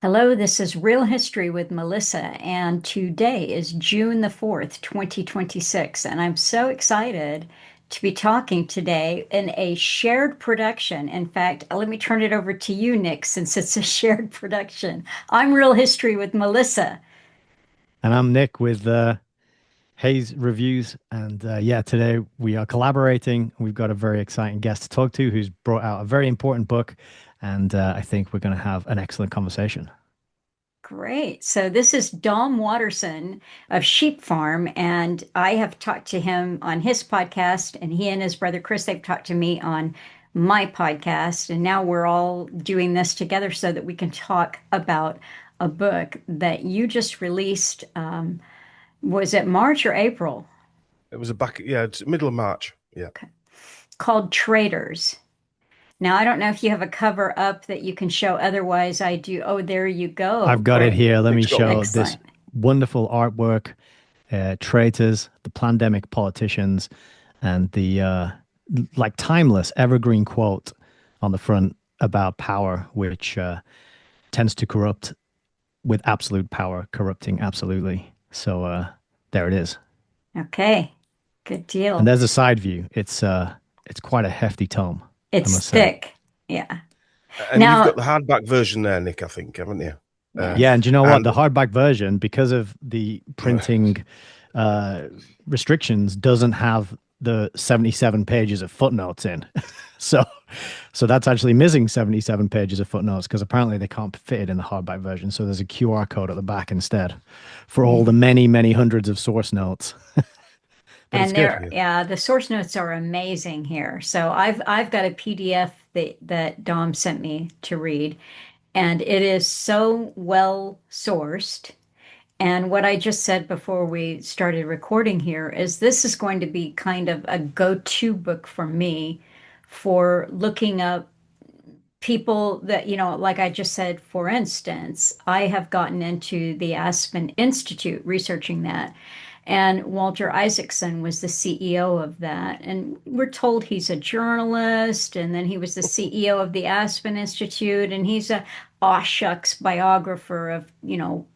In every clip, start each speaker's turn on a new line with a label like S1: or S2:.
S1: Hello, this is Real History with Melissa, and today is June the 4th, 2026, and I'm so excited to be talking today in a shared production. In fact, let me turn it over to you, Nick, since it's a shared production. I'm Real History with Melissa.
S2: And I'm Nick with Hayes Reviews. And yeah, today we are collaborating. We've got a very exciting guest to talk to who's brought out a very important book. And I think we're going to have an excellent conversation.
S1: Great. So this is Dom Waterson of Sheep Farm, and I have talked to him on his podcast, and he and his brother Chris, they've talked to me on my podcast, and now we're all doing this together so that we can talk about a book that you just released. Was it March or April?
S3: It was it's middle of March. Yeah.
S1: Okay. Called Traitors. Now, I don't know if you have a cover up that you can show. Otherwise, I do. Oh, there you go.
S2: I've got it
S1: Great.
S2: here. Let me
S3: Nick's got one.
S2: show this
S1: Excellent.
S2: wonderful artwork, Traitors, the Plandemic politicians, and the like timeless evergreen quote on the front about power, which tends to corrupt with absolute power, corrupting absolutely. So there it is.
S1: Okay. Good
S2: And
S1: deal.
S2: there's a side view. It's quite a hefty tome, I
S1: It's
S2: must say.
S1: thick. Yeah.
S3: And you've got
S1: Now,
S3: the hardback version there, Nick, I think, haven't you?
S2: Yeah,
S1: yes.
S2: and do you know what?
S3: And
S2: The hardback version, because of the printing uh, restrictions, doesn't have the 77 pages of footnotes in. So, so that's actually missing 77 pages of footnotes because apparently they can't fit it in the hardback version. So there's a QR code at the back instead for all the many, many hundreds of source notes. But it's
S1: And
S2: good.
S1: there,
S3: yeah,
S1: yeah, the source notes are amazing here. So I've got a PDF that Dom sent me to read, and it is so well sourced. And what I just said before we started recording here is this is going to be kind of a go-to book for me for looking up people that, like I just said, for instance, I have gotten into the Aspen Institute researching that. And Walter Isaacson was the CEO of that. And we're told he's a journalist, and then he was the CEO of the Aspen Institute, and he's a aw shucks biographer of,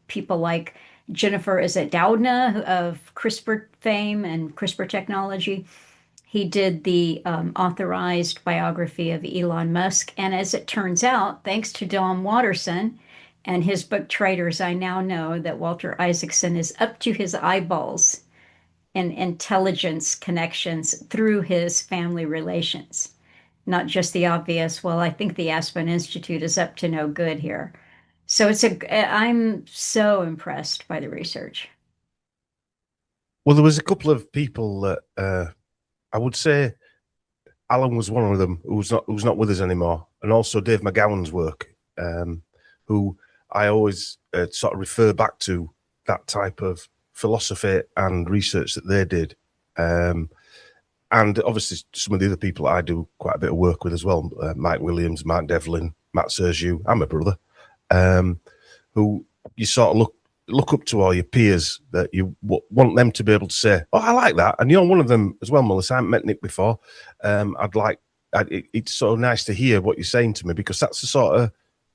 S1: people like Jennifer, is it Doudna of CRISPR fame and CRISPR technology. He did the authorized biography of Elon Musk. And as it turns out, thanks to Dom Waterson and his book Traitors, I now know that Walter Isaacson is up to his eyeballs in intelligence connections through his family relations. Not just the obvious, well, I think the Aspen Institute is up to no good here. So I'm so impressed by the research.
S3: well, there was a couple of people that I would say Alan was one of them who's not with us anymore, and also Dave McGowan's work, who I always sort of refer back to that type of philosophy and research that they did. And obviously some of the other people I do quite a bit of work with as well, Mike Williams, Mark Devlin, Matt Sergiu, I'm a brother, who you sort of look up to, all your peers that you want them to be able to say, oh, I like that. And you're one of them as well, Melissa. I haven't met Nick before. It's so nice to hear what you're saying to me, because that's the sort of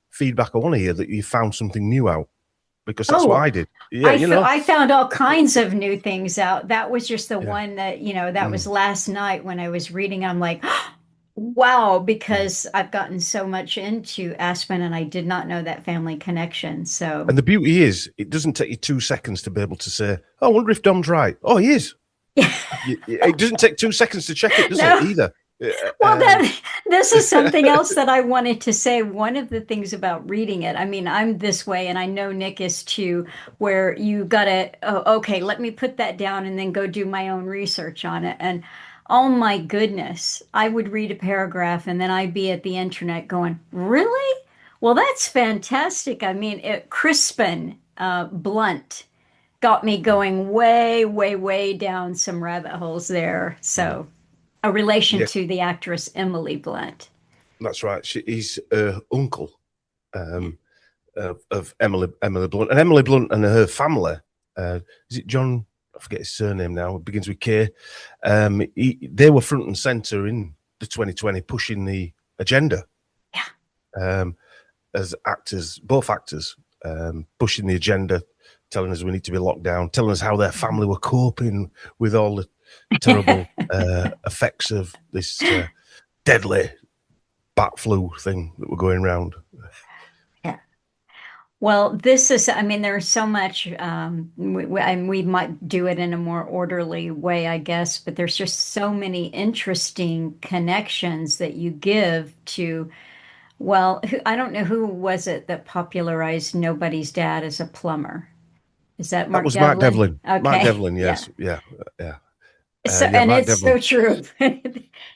S3: feedback I want to hear, that you found something new out, because that's what
S1: Oh,
S3: I did. Yeah,
S1: I found all kinds of new things out. That was just the
S3: yeah.
S1: one that, that was
S3: Mm,
S1: last night when I was reading. I'm like, wow,
S3: mm.
S1: because I've gotten so much into Aspen and I did not know that family connection. So,
S3: And the beauty is, it doesn't take you 2 seconds to be able to say, oh, I wonder if Dom's right. Oh, he is. It doesn't take 2 seconds to check it, does it,
S1: no.
S3: either?
S1: Well, this is something else that I wanted to say. One of the things about reading it, I mean, I'm this way, and I know Nick is too, where you gotta, oh, okay, let me put that down and then go do my own research on it. And oh my goodness, I would read a paragraph and then I'd be at the internet going, really? Well, that's fantastic. I mean, Crispin Blunt got me going way, way, way down some rabbit holes there. So a relation
S3: Yeah,
S1: to the actress Emily Blunt.
S3: that's right. He's uncle um, of Emily Blunt. And Emily Blunt and her family, is it John? I forget his surname now. It begins with K. They were front and center in the 2020, pushing the agenda
S1: Yeah.
S3: um, as actors, both actors. pushing the agenda, telling us we need to be locked down, telling us how their family were coping with all the terrible effects of this deadly bat flu thing that were going around.
S1: Yeah. Well, this is, I mean, there's so much, and we might do it in a more orderly way, I guess, but there's just so many interesting connections that you give to, well, I don't know who was it that popularized Nobody's Dad as a plumber. Is that
S3: That
S1: Mark
S3: was Mark
S1: Devlin?
S3: Devlin. Mark
S1: Okay.
S3: Devlin,
S1: Yeah.
S3: yes, yeah, yeah,
S1: So,
S3: yeah.
S1: and
S3: Mark
S1: it's
S3: Devlin.
S1: so true.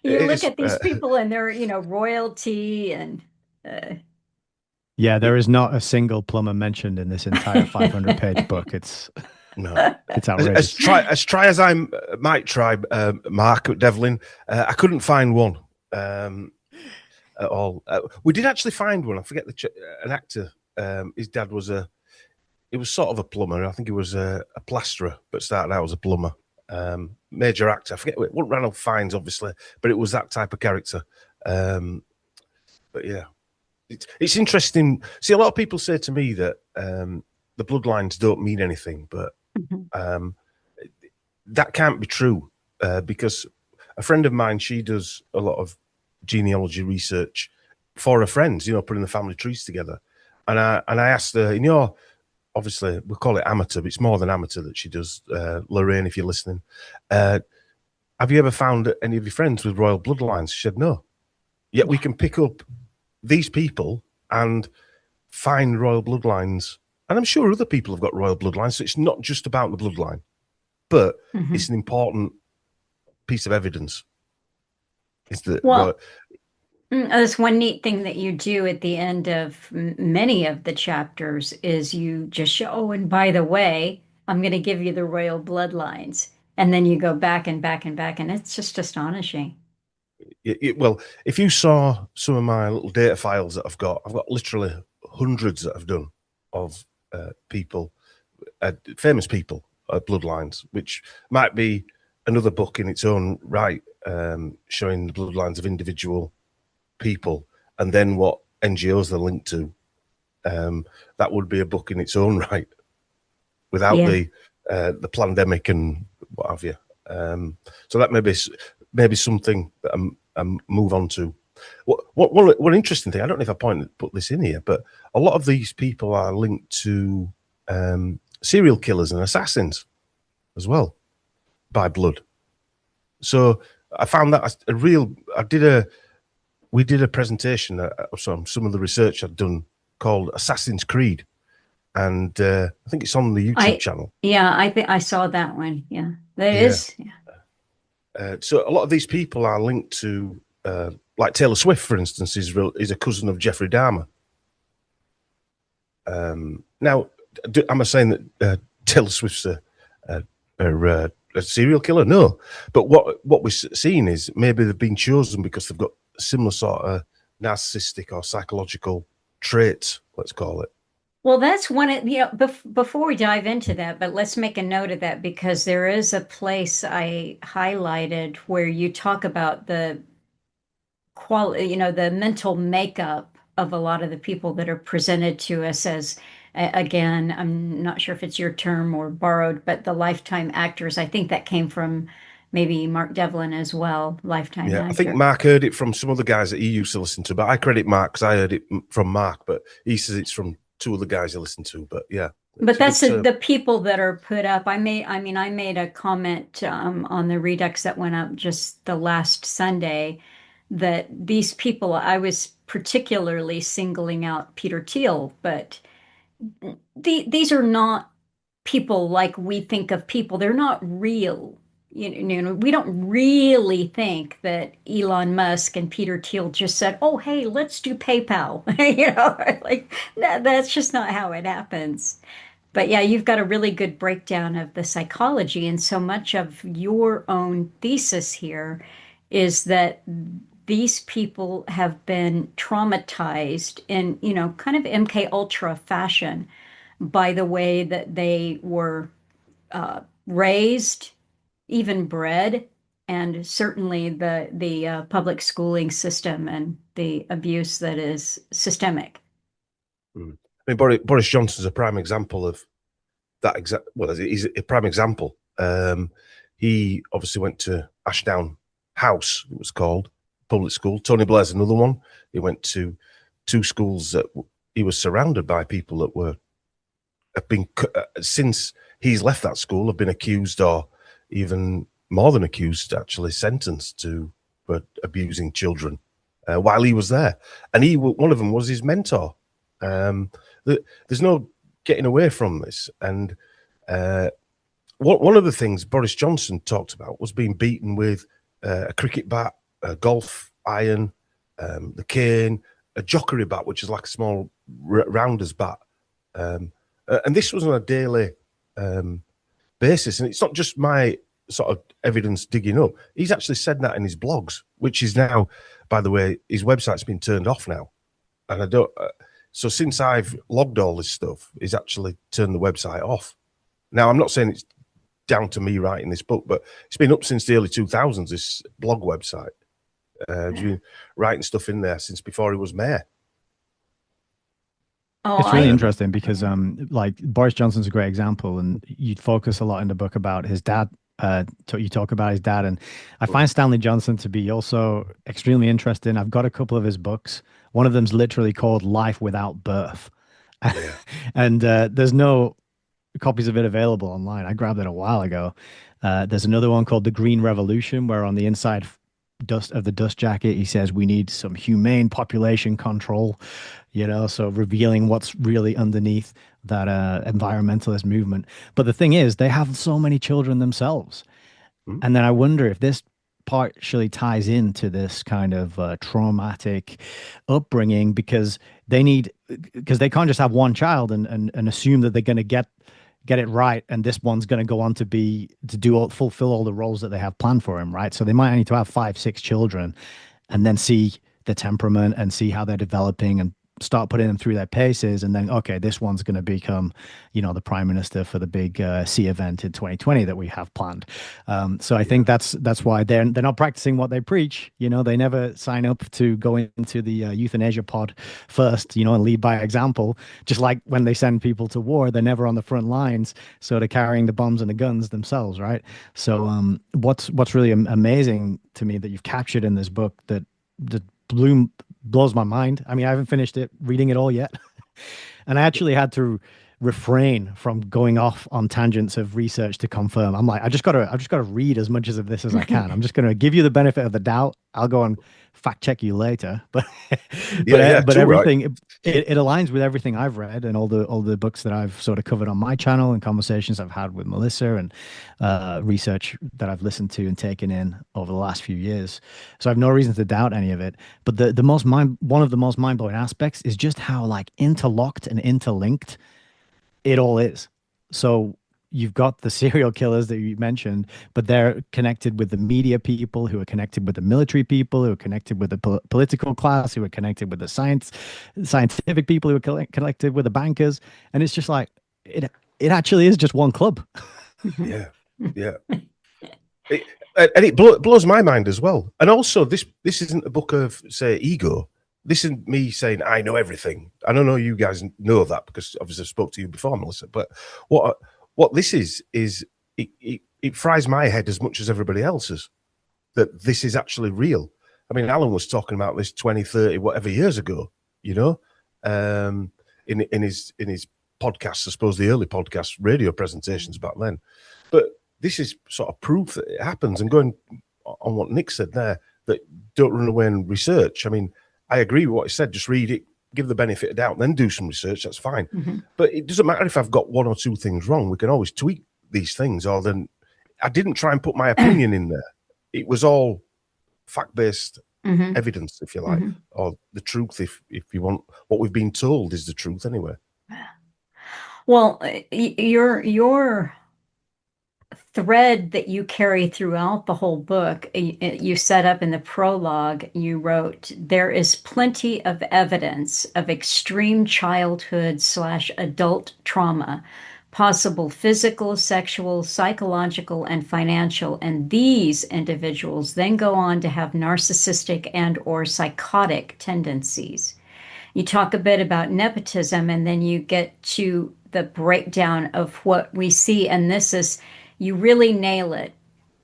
S1: You
S3: It
S1: look
S3: is.
S1: at these people and they're, royalty and, uh,
S2: Yeah, there is not a single plumber mentioned in this entire 500-page book. It's
S3: No.
S2: it's
S3: As
S2: outrageous.
S3: try as I might try, Mark Devlin, I couldn't find one at all. We did actually find one. I forget an actor. His dad was he was sort of a plumber. I think he was a plasterer, but started out as a plumber. Major actor. I forget. It wasn't Ranulph Fiennes, obviously, but it was that type of character. But yeah, it's interesting. See, a lot of people say to me that the bloodlines don't mean anything, but um, that can't be true because a friend of mine, she does a lot of genealogy research for her friends, putting the family trees together. And I asked her, obviously we call it amateur, but it's more than amateur that she does. Lorraine, if you're listening, have you ever found any of your friends with royal bloodlines? She said no. Yet we can pick up these people and find royal bloodlines. And I'm sure other people have got royal bloodlines. So it's not just about the bloodline, but it's an important piece of evidence. Is that
S1: well, that's one neat thing that you do at the end of many of the chapters is you just show, oh, and by the way, I'm going to give you the royal bloodlines. And then you go back and back and back, and it's just astonishing.
S3: well, if you saw some of my little data files that I've got literally hundreds that I've done of people, famous people, bloodlines, which might be another book in its own right, showing the bloodlines of individual people, and then what NGOs they're linked to. That would be a book in its own right, without
S1: Yeah.
S3: the Plandemic and what have you. So that may be something that I move on to. One interesting thing, I don't know if I put this in here, but a lot of these people are linked to serial killers and assassins as well by blood. So I found that we did a presentation of some of the research I'd done called Assassin's Creed, and I think it's on the YouTube channel.
S1: Yeah, I think I saw that one. Yeah, that
S3: Yeah.
S1: is.
S3: So a lot of these people are linked to, like Taylor Swift, for instance, is a cousin of Jeffrey Dahmer. Now, am I saying that Taylor Swift's a serial killer? No, but what we're seeing is maybe they've been chosen because they've got similar sort of narcissistic or psychological traits, let's call it.
S1: Well, that's one of, before we dive into that, but let's make a note of that because there is a place I highlighted where you talk about the quality, the mental makeup of a lot of the people that are presented to us as, again, I'm not sure if it's your term or borrowed, but the lifetime actors. I think that came from maybe Mark Devlin as well, lifetime
S3: Yeah, I think
S1: actor.
S3: Mark heard it from some other guys that he used to listen to, but I credit Mark because I heard it from Mark, but he says it's from two other guys he listened to. But yeah,
S1: But that's
S3: good
S1: the people that are put up. I made a comment on the Redux that went up just the last Sunday that these people, I was particularly singling out Peter Thiel, but these are not people like we think of people. They're not real. We don't really think that Elon Musk and Peter Thiel just said, "Oh, hey, let's do PayPal." Like that's just not how it happens. But yeah, you've got a really good breakdown of the psychology, and so much of your own thesis here is that these people have been traumatized in, kind of MK Ultra fashion by the way that they were raised, even bred, and certainly the public schooling system and the abuse that is systemic.
S3: Mm. I mean, Boris Johnson's a prime example of that. Well, he's a prime example. He obviously went to Ashdown House, it was called, public school. Tony Blair's another one. He went to two schools that he was surrounded by people that have been, since he's left that school, have been accused, or even more than accused, actually sentenced for abusing children while he was there. And one of them was his mentor. There's no getting away from this. And one of the things Boris Johnson talked about was being beaten with a cricket bat, a golf iron, the cane, a jockery bat, which is like a small rounder's bat. And this was on a daily basis. And it's not just my sort of evidence digging up. He's actually said that in his blogs, which is now, by the way, his website's been turned off now. And I don't... So since I've logged all this stuff, he's actually turned the website off. Now, I'm not saying it's down to me writing this book, but it's been up since the early 2000s, this blog website. He's been writing stuff in there since before he was mayor.
S1: Oh,
S2: It's really interesting because like Boris Johnson's a great example, and you'd focus a lot in the book about his dad. You talk about his dad, and I find Stanley Johnson to be also extremely interesting. I've got a couple of his books. One of them's literally called Life Without Birth.
S3: Yeah.
S2: And there's no copies of it available online. I grabbed it a while ago. There's another one called The Green Revolution, where on the inside dust of the dust jacket, he says we need some humane population control, so revealing what's really underneath that environmentalist movement. But the thing is, they have so many children themselves. And then I wonder if this partially ties into this kind of traumatic upbringing, because they can't just have one child and assume that they're going to get it right, and this one's going to go on to fulfill all the roles that they have planned for him, right? So they might need to have 5-6 children and then see the temperament and see how they're developing and start putting them through their paces, and then okay, this one's going to become the prime minister for the big sea event in 2020 that we have planned. So I think that's why they're not practicing what they preach. They never sign up to go into the euthanasia pod first, and lead by example. Just like when they send people to war, they're never on the front lines, so they're carrying the bombs and the guns themselves, right? So what's really amazing to me that you've captured in this book that blows my mind. I mean, I haven't finished reading it all yet. And I actually had to refrain from going off on tangents of research to confirm. I'm like, I just gotta read as much of this as I can. I'm just gonna give you the benefit of the doubt. I'll go and fact check you later. But but everything right. it aligns with everything I've read and all the books that I've sort of covered on my channel and conversations I've had with Melissa and research that I've listened to and taken in over the last few years. So I have no reason to doubt any of it. But one of the most mind-blowing aspects is just how like interlocked and interlinked it all is. So you've got the serial killers that you mentioned, but they're connected with the media people, who are connected with the military people, who are connected with the political class, who are connected with the scientific people, who are connected with the bankers. And it's just like, it actually is just one club.
S3: Yeah. It blows my mind as well. And also, this isn't a book of, say, ego. This isn't me saying I know everything. I don't know you guys know that because obviously I spoke to you before, Melissa. But what this is it fries my head as much as everybody else's, that this is actually real. I mean, Alan was talking about this 20, 30, whatever years ago, in his podcasts, I suppose the early podcast radio presentations back then. But this is sort of proof that it happens. And going on what Nick said there, that don't run away and research. I mean, I agree with what he said. Just read it, give the benefit of doubt, then do some research. That's fine. Mm-hmm. But it doesn't matter if I've got one or two things wrong. We can always tweak these things. Or then I didn't try and put my opinion in there. It was all fact-based evidence, if you like, or the truth, if you want. What we've been told is the truth anyway.
S1: Well, your thread that you carry throughout the whole book, you set up in the prologue, you wrote, there is plenty of evidence of extreme childhood/adult trauma, possible physical, sexual, psychological, and financial, and these individuals then go on to have narcissistic and or psychotic tendencies. You talk a bit about nepotism, and then you get to the breakdown of what we see. And this is, you really nail it,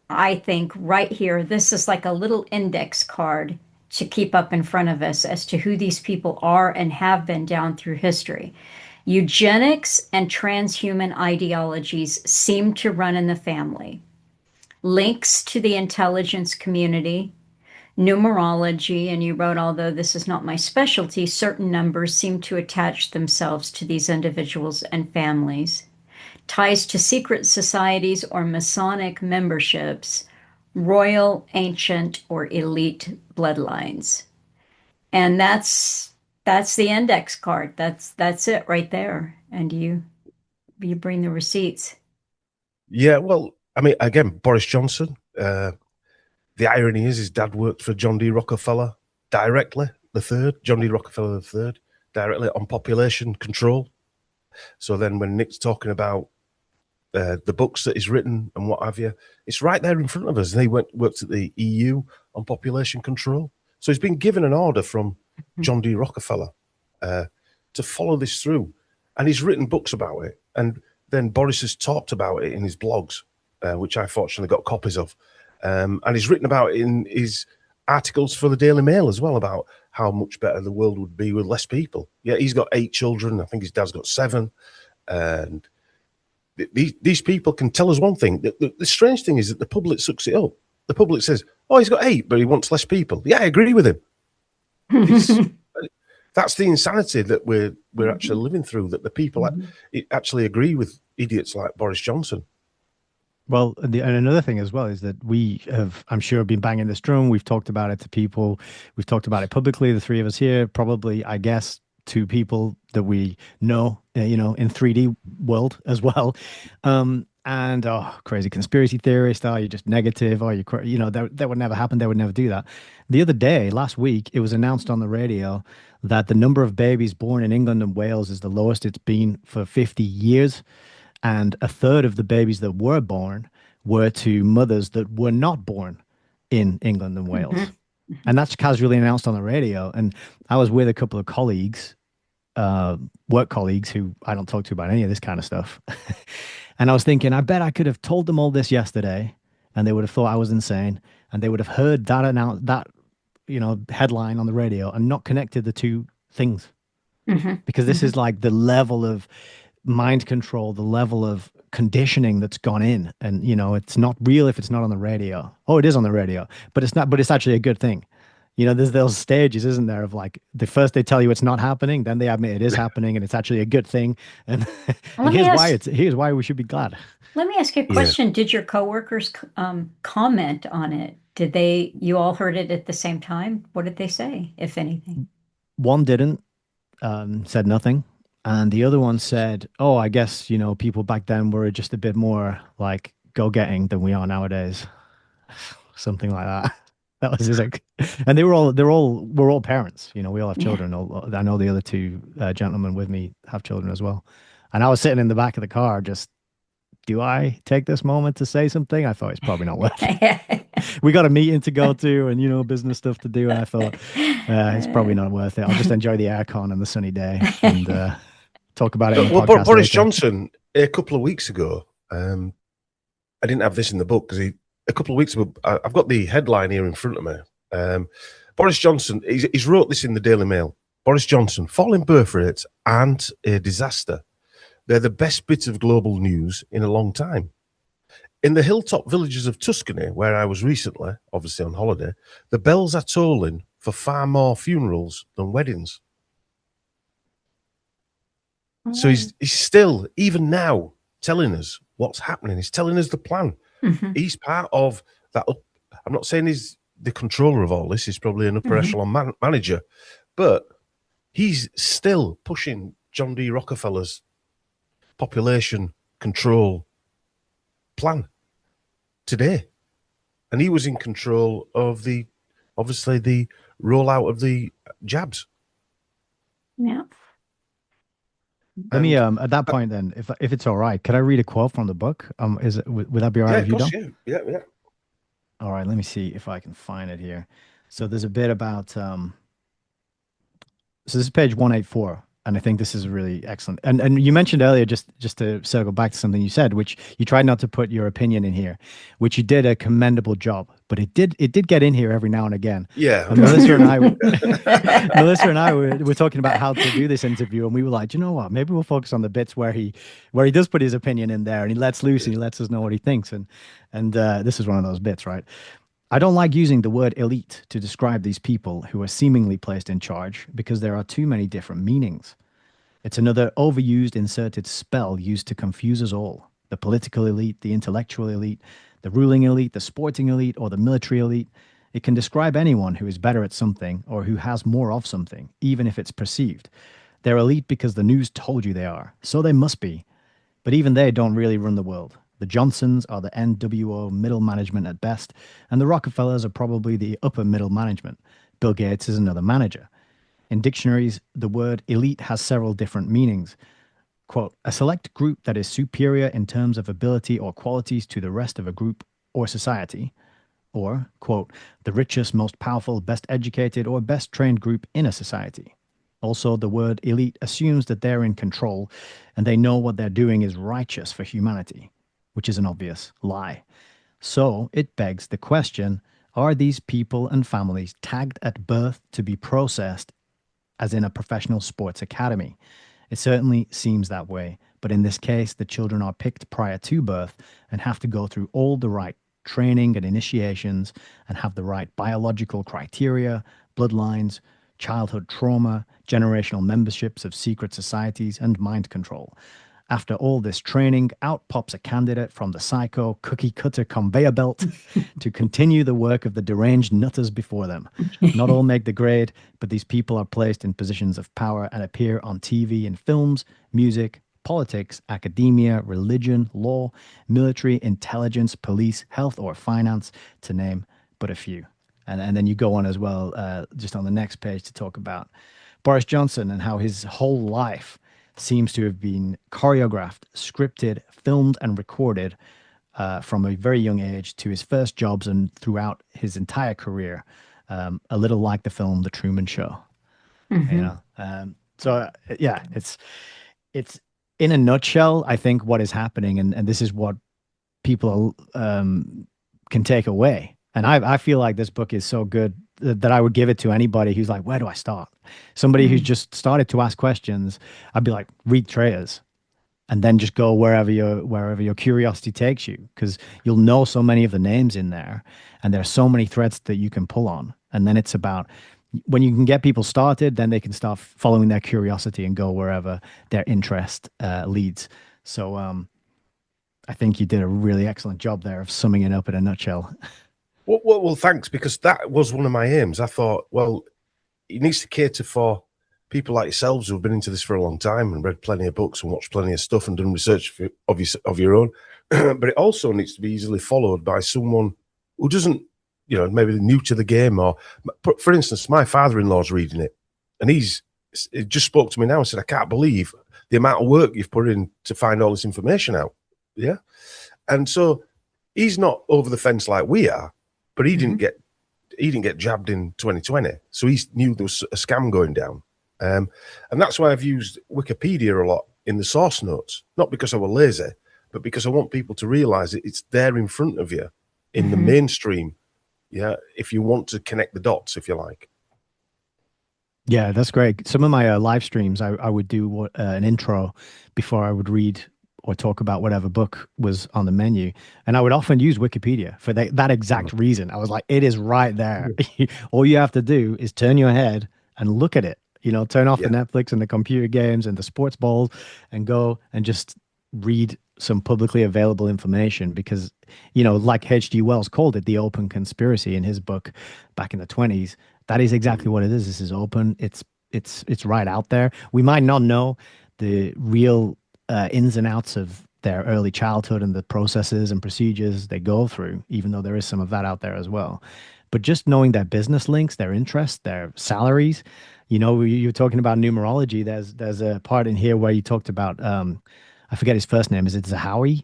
S1: I think, right here. This is like a little index card to keep up in front of us as to who these people are and have been down through history. Eugenics and transhuman ideologies seem to run in the family. Links to the intelligence community, numerology, and you wrote, although this is not my specialty, certain numbers seem to attach themselves to these individuals and families. Ties to secret societies or Masonic memberships, royal, ancient, or elite bloodlines. And that's the index card. That's it right there. And you bring the receipts.
S3: Yeah, well, I mean, again, Boris Johnson. The irony is his dad worked for John D. Rockefeller directly, the third, John D. Rockefeller the third, directly on population control. So then when Nick's talking about the books that he's written and what have you, it's right there in front of us. And he worked at the EU on population control. So he's been given an order from John D. Rockefeller to follow this through. And he's written books about it. And then Boris has talked about it in his blogs, which I fortunately got copies of. And he's written about it in his articles for the Daily Mail as well, about how much better the world would be with less people. Yeah, he's got 8 children. I think his dad's got 7. And these people can tell us one thing. The strange thing is that the public sucks it up. The public says, oh, he's got 8, but he wants less people. Yeah, I agree with him. That's the insanity that we're actually living through, that the people actually agree with idiots like Boris Johnson.
S2: Well, and another thing as well is that we have, I'm sure, been banging this drum. We've talked about it to people. We've talked about it publicly, the three of us here, probably, I guess, to people that we know, in 3D world as well. And crazy conspiracy theorist. Oh, you're just negative. Oh, that would never happen. They would never do that. The other day, last week, it was announced on the radio that the number of babies born in England and Wales is the lowest it's been for 50 years. And a third of the babies that were born were to mothers that were not born in England and Wales. And that's casually announced on the radio. And I was with a couple of colleagues, work colleagues, who I don't talk to about any of this kind of stuff. And I was thinking, I bet I could have told them all this yesterday, and they would have thought I was insane, and they would have heard that headline on the radio and not connected the two things. Because this is like the level of mind control, the level of conditioning that's gone in. And, it's not real if it's not on the radio. Oh, it is on the radio, but it's not, but it's actually a good thing. There's those stages, isn't there, of like the first they tell you it's not happening, then they admit it is happening and it's actually a good thing. And, and here's why we should be glad.
S1: Let me ask you a question. Did your coworkers comment on it? You all heard it at the same time? What did they say, if anything?
S2: One didn't, said nothing. And the other one said, oh, I guess, people back then were just a bit more like go-getting than we are nowadays. Something like that. That was his, and we're all parents. We all have children. I know the other two gentlemen with me have children as well. And I was sitting in the back of the car just, do I take this moment to say something? I thought it's probably not worth it. We got a meeting to go to and, business stuff to do. And I thought it's probably not worth it. I'll just enjoy the aircon and the sunny day and talk about it.
S3: Well, Boris Johnson, a couple of weeks ago, I didn't have this in the book because a couple of weeks ago, I've got the headline here in front of me. Boris Johnson, he's wrote this in the Daily Mail. Boris Johnson, falling birth rates aren't a disaster. They're the best bit of global news in a long time. In the hilltop villages of Tuscany, where I was recently, obviously on holiday, the bells are tolling for far more funerals than weddings. So he's still, even now, telling us what's happening. He's telling us the plan. He's part of that. I'm not saying he's the controller of all this. He's probably an upper echelon manager. But he's still pushing John D. Rockefeller's population control plan today. And he was in control of obviously the rollout of the jabs.
S1: Yeah.
S2: Let me at that point then, if it's all right, could I read a quote from the book? Would that be all right with you, Dom?
S3: Yeah.
S2: All right, let me see if I can find it here. So there's a bit about So this is page 184, and I think this is really excellent. And you mentioned earlier, just to circle back to something you said, which you tried not to put your opinion in here, which you did a commendable job, but it did get in here every now and again.
S3: Yeah,
S2: And Melissa and I were talking about how to do this interview, and we were like, you know what? Maybe we'll focus on the bits where he does put his opinion in there, and he lets loose, and he lets us know what he thinks. And this is one of those bits, right? I don't like using the word elite to describe these people who are seemingly placed in charge because there are too many different meanings. It's another overused inserted spell used to confuse us all. The political elite, the intellectual elite, the ruling elite, the sporting elite, or the military elite. It can describe anyone who is better at something or who has more of something, even if it's perceived. They're elite because the news told you they are, so they must be. But even they don't really run the world. The Johnsons are the NWO middle management at best, and the Rockefellers are probably the upper middle management. Bill Gates is another manager. In dictionaries, the word elite has several different meanings. Quote, a select group that is superior in terms of ability or qualities to the rest of a group or society. Or, quote, the richest, most powerful, best educated, or best trained group in a society. Also, the word elite assumes that they're in control and they know what they're doing is righteous for humanity, which is an obvious lie. So it begs the question, are these people and families tagged at birth to be processed as in a professional sports academy? It certainly seems that way, but in this case, the children are picked prior to birth and have to go through all the right training and initiations and have the right biological criteria, bloodlines, childhood trauma, generational memberships of secret societies, and mind control. After all this training, out pops a candidate from the psycho cookie cutter conveyor belt to continue the work of the deranged nutters before them. Not all make the grade, but these people are placed in positions of power and appear on TV and films, music, politics, academia, religion, law, military, intelligence, police, health, or finance, to name but a few. And then you go on as well, just on the next page, to talk about Boris Johnson and how his whole life seems to have been choreographed, scripted, filmed, and recorded from a very young age to his first jobs and throughout his entire career. A little like the film The Truman Show, you
S1: Mhm.
S2: know. Yeah, it's in a nutshell, I think what is happening, and this is what people can take away. And I feel like this book is so good that I would give it to anybody who's like, where do I start? Somebody who's
S1: Mhm.
S2: just started to ask questions, I'd be like, read Traitors and then just go wherever your curiosity takes you, because you'll know so many of the names in there and there's so many threads that you can pull on. And then it's about when you can get people started, then they can start following their curiosity and go wherever their interest leads. So I think you did a really excellent job there of summing it up in a nutshell.
S3: Well, thanks, because that was one of my aims. I thought, well, it needs to cater for people like yourselves who've been into this for a long time and read plenty of books and watched plenty of stuff and done research of your own. But it also needs to be easily followed by someone who doesn't, maybe new to the game. Or, for instance, my father-in-law's reading it, and he just spoke to me now and said, I can't believe the amount of work you've put in to find all this information out. Yeah. And so he's not over the fence like we are, but he didn't get jabbed in 2020, so he knew there was a scam going down, and that's why I've used Wikipedia a lot in the source notes. Not because I were lazy, but because I want people to realise it's there in front of you in the
S1: Mhm.
S3: mainstream. Yeah, if you want to connect the dots, if you like.
S2: Yeah, that's great. Some of my live streams, I would do an intro before I would read or talk about whatever book was on the menu. And I would often use Wikipedia for that exact reason. I was like, it is right there. All you have to do is turn your head and look at it. Turn off the
S3: Yeah,
S2: Netflix and the computer games and the sports balls and go and just read some publicly available information because, like H.G. Wells called it, the open conspiracy in his book back in the 20s. That is exactly what it is. This is open. It's right out there. We might not know the real ins and outs of their early childhood and the processes and procedures they go through, even though there is some of that out there as well. But just knowing their business links, their interests, their salaries, you're talking about numerology. There's a part in here where you talked about I forget his first name. Is it Zahawi?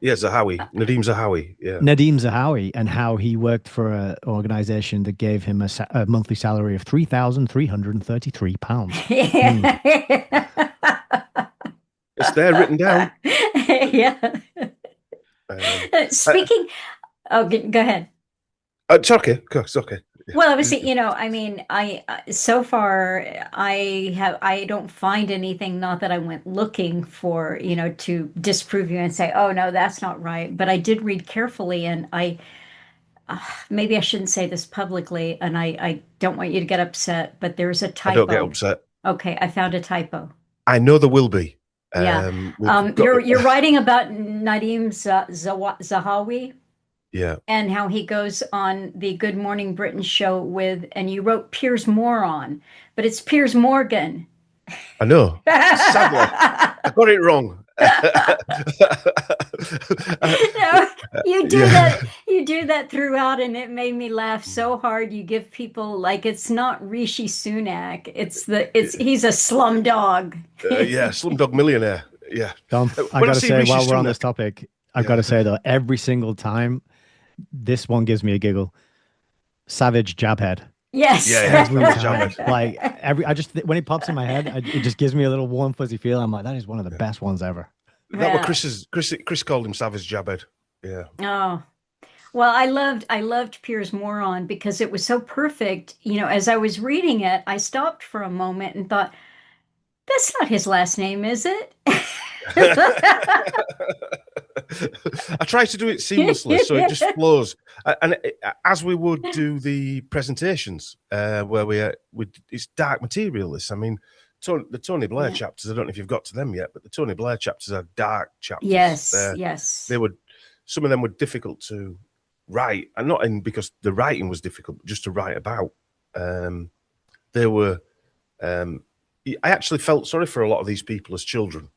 S3: Yeah, Zahawi, Nadim Zahawi. Yeah,
S2: Nadim Zahawi, and how he worked for an organization that gave him a monthly salary of £3,333.
S3: it's there written down.
S1: Yeah.
S3: Um, uh,
S1: Speaking, oh, go ahead.
S3: it's okay. It's okay. Yeah.
S1: Well, obviously, I mean, so far I don't find anything, not that I went looking for, to disprove you and say, oh no, that's not right. But I did read carefully, and maybe I shouldn't say this publicly, and I don't want you to get upset, but there's a
S3: I don't get
S1: typo.
S3: upset.
S1: Okay, I found a typo.
S3: I know there will be.
S1: Yeah.
S3: We've got.
S1: You're writing about Nadim Zahawi
S3: Yeah,
S1: and how he goes on the Good Morning Britain show with, and you wrote Piers Moron, but it's Piers Morgan.
S3: I know. Sadly, I got it wrong.
S1: No, you do
S3: Yeah.
S1: that. You do that throughout, and it made me laugh so hard. You give people like it's not Rishi Sunak. He's a slum dog.
S3: Yeah, Slumdog Millionaire. Yeah.
S2: Dom, I
S3: When I
S2: gotta
S3: see
S2: say,
S3: Rishi
S2: while we're on
S3: Sunak,
S2: this topic, I've got to say though, every single time, this one gives me a giggle. Savage Jabhead.
S1: Yes.
S2: Every
S3: Savage
S2: time.
S3: Jabhead.
S2: Like when it pops in my head, it just gives me a little warm fuzzy feel. I'm like, that is one of the best ones ever.
S3: That
S1: Yeah.
S3: was Chris called him Savage Jabhead. Yeah.
S1: Oh. Well, I loved Piers Moron because it was so perfect. As I was reading it, I stopped for a moment and thought, that's not his last name, is it?
S3: I try to do it seamlessly so it just flows. As we would do the presentations, where it's dark material. This, I mean, the Tony Blair chapters. I don't know if you've got to them yet, but the Tony Blair chapters are dark chapters.
S1: Yes, yes.
S3: Some of them were difficult to write, and not because the writing was difficult, but just to write about. They were. I actually felt sorry for a lot of these people as children,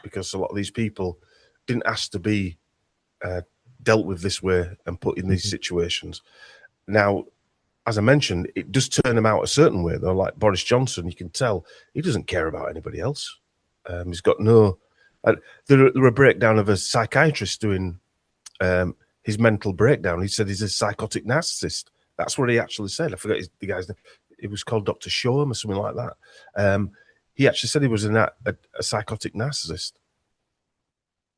S3: because a lot of these people didn't ask to be dealt with this way and put in these situations. Now, as I mentioned, it does turn them out a certain way, though. Like Boris Johnson, you can tell he doesn't care about anybody else. He's got no. There were a breakdown of a psychiatrist doing his mental breakdown. He said he's a psychotic narcissist. That's what he actually said. I forget the guy's name. It was called Dr. Shoreham or something like that. He actually said he was a psychotic narcissist.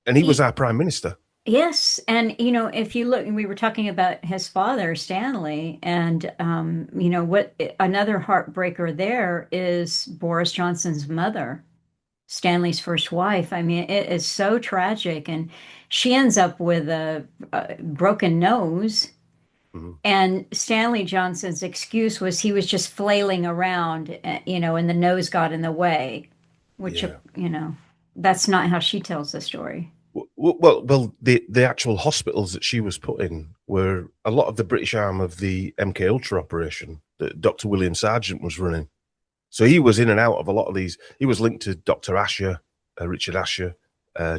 S3: And he was our prime minister.
S1: Yes, and if you look, we were talking about his father, Stanley, and what another heartbreaker there is Boris Johnson's mother, Stanley's first wife. I mean, it is so tragic, and she ends up with a broken nose.
S3: Mm-hmm.
S1: And Stanley Johnson's excuse was he was just flailing around, and the nose got in the way, which, that's not how she tells the story.
S3: Well, the actual hospitals that she was put in were a lot of the British arm of the MK Ultra operation that Dr. William Sargent was running. So he was in and out of a lot of these. He was linked to Dr. Asher, Richard Asher,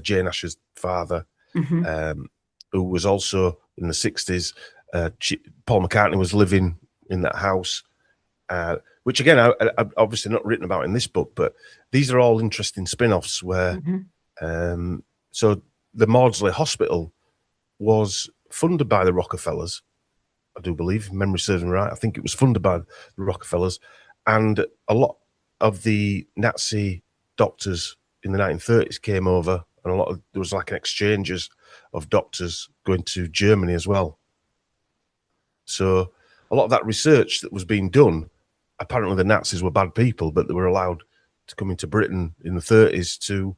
S3: Jane Asher's father, who was also in the 60s. Paul McCartney was living in that house, which again, I've obviously not written about in this book, but these are all interesting spin-offs where, so the Maudsley Hospital was funded by the Rockefellers, I do believe, if memory serves me right. I think it was funded by the Rockefellers, and a lot of the Nazi doctors in the 1930s came over, and there was like an exchanges of doctors going to Germany as well. So a lot of that research that was being done, apparently the Nazis were bad people, but they were allowed to come into Britain in the 30s to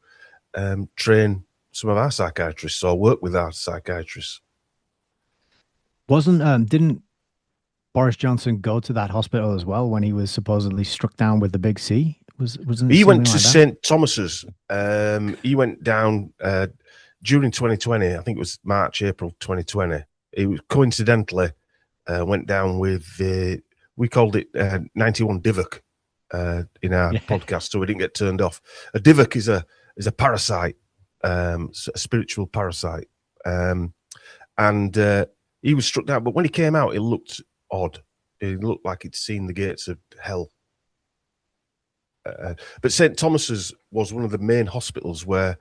S3: train some of our psychiatrists or work with our psychiatrists.
S2: Didn't Boris Johnson go to that hospital as well when he was supposedly struck down with the big C? Wasn't
S3: he went to
S2: like
S3: St. Thomas's. He went down during 2020. I think it was March, April 2020. He was coincidentally went down with we called it 91 Divok in our podcast, so we didn't get turned off. A Divok is a parasite, a spiritual parasite, and he was struck down. But when he came out, it looked odd. It looked like he'd seen the gates of hell. But St. Thomas's was one of the main hospitals where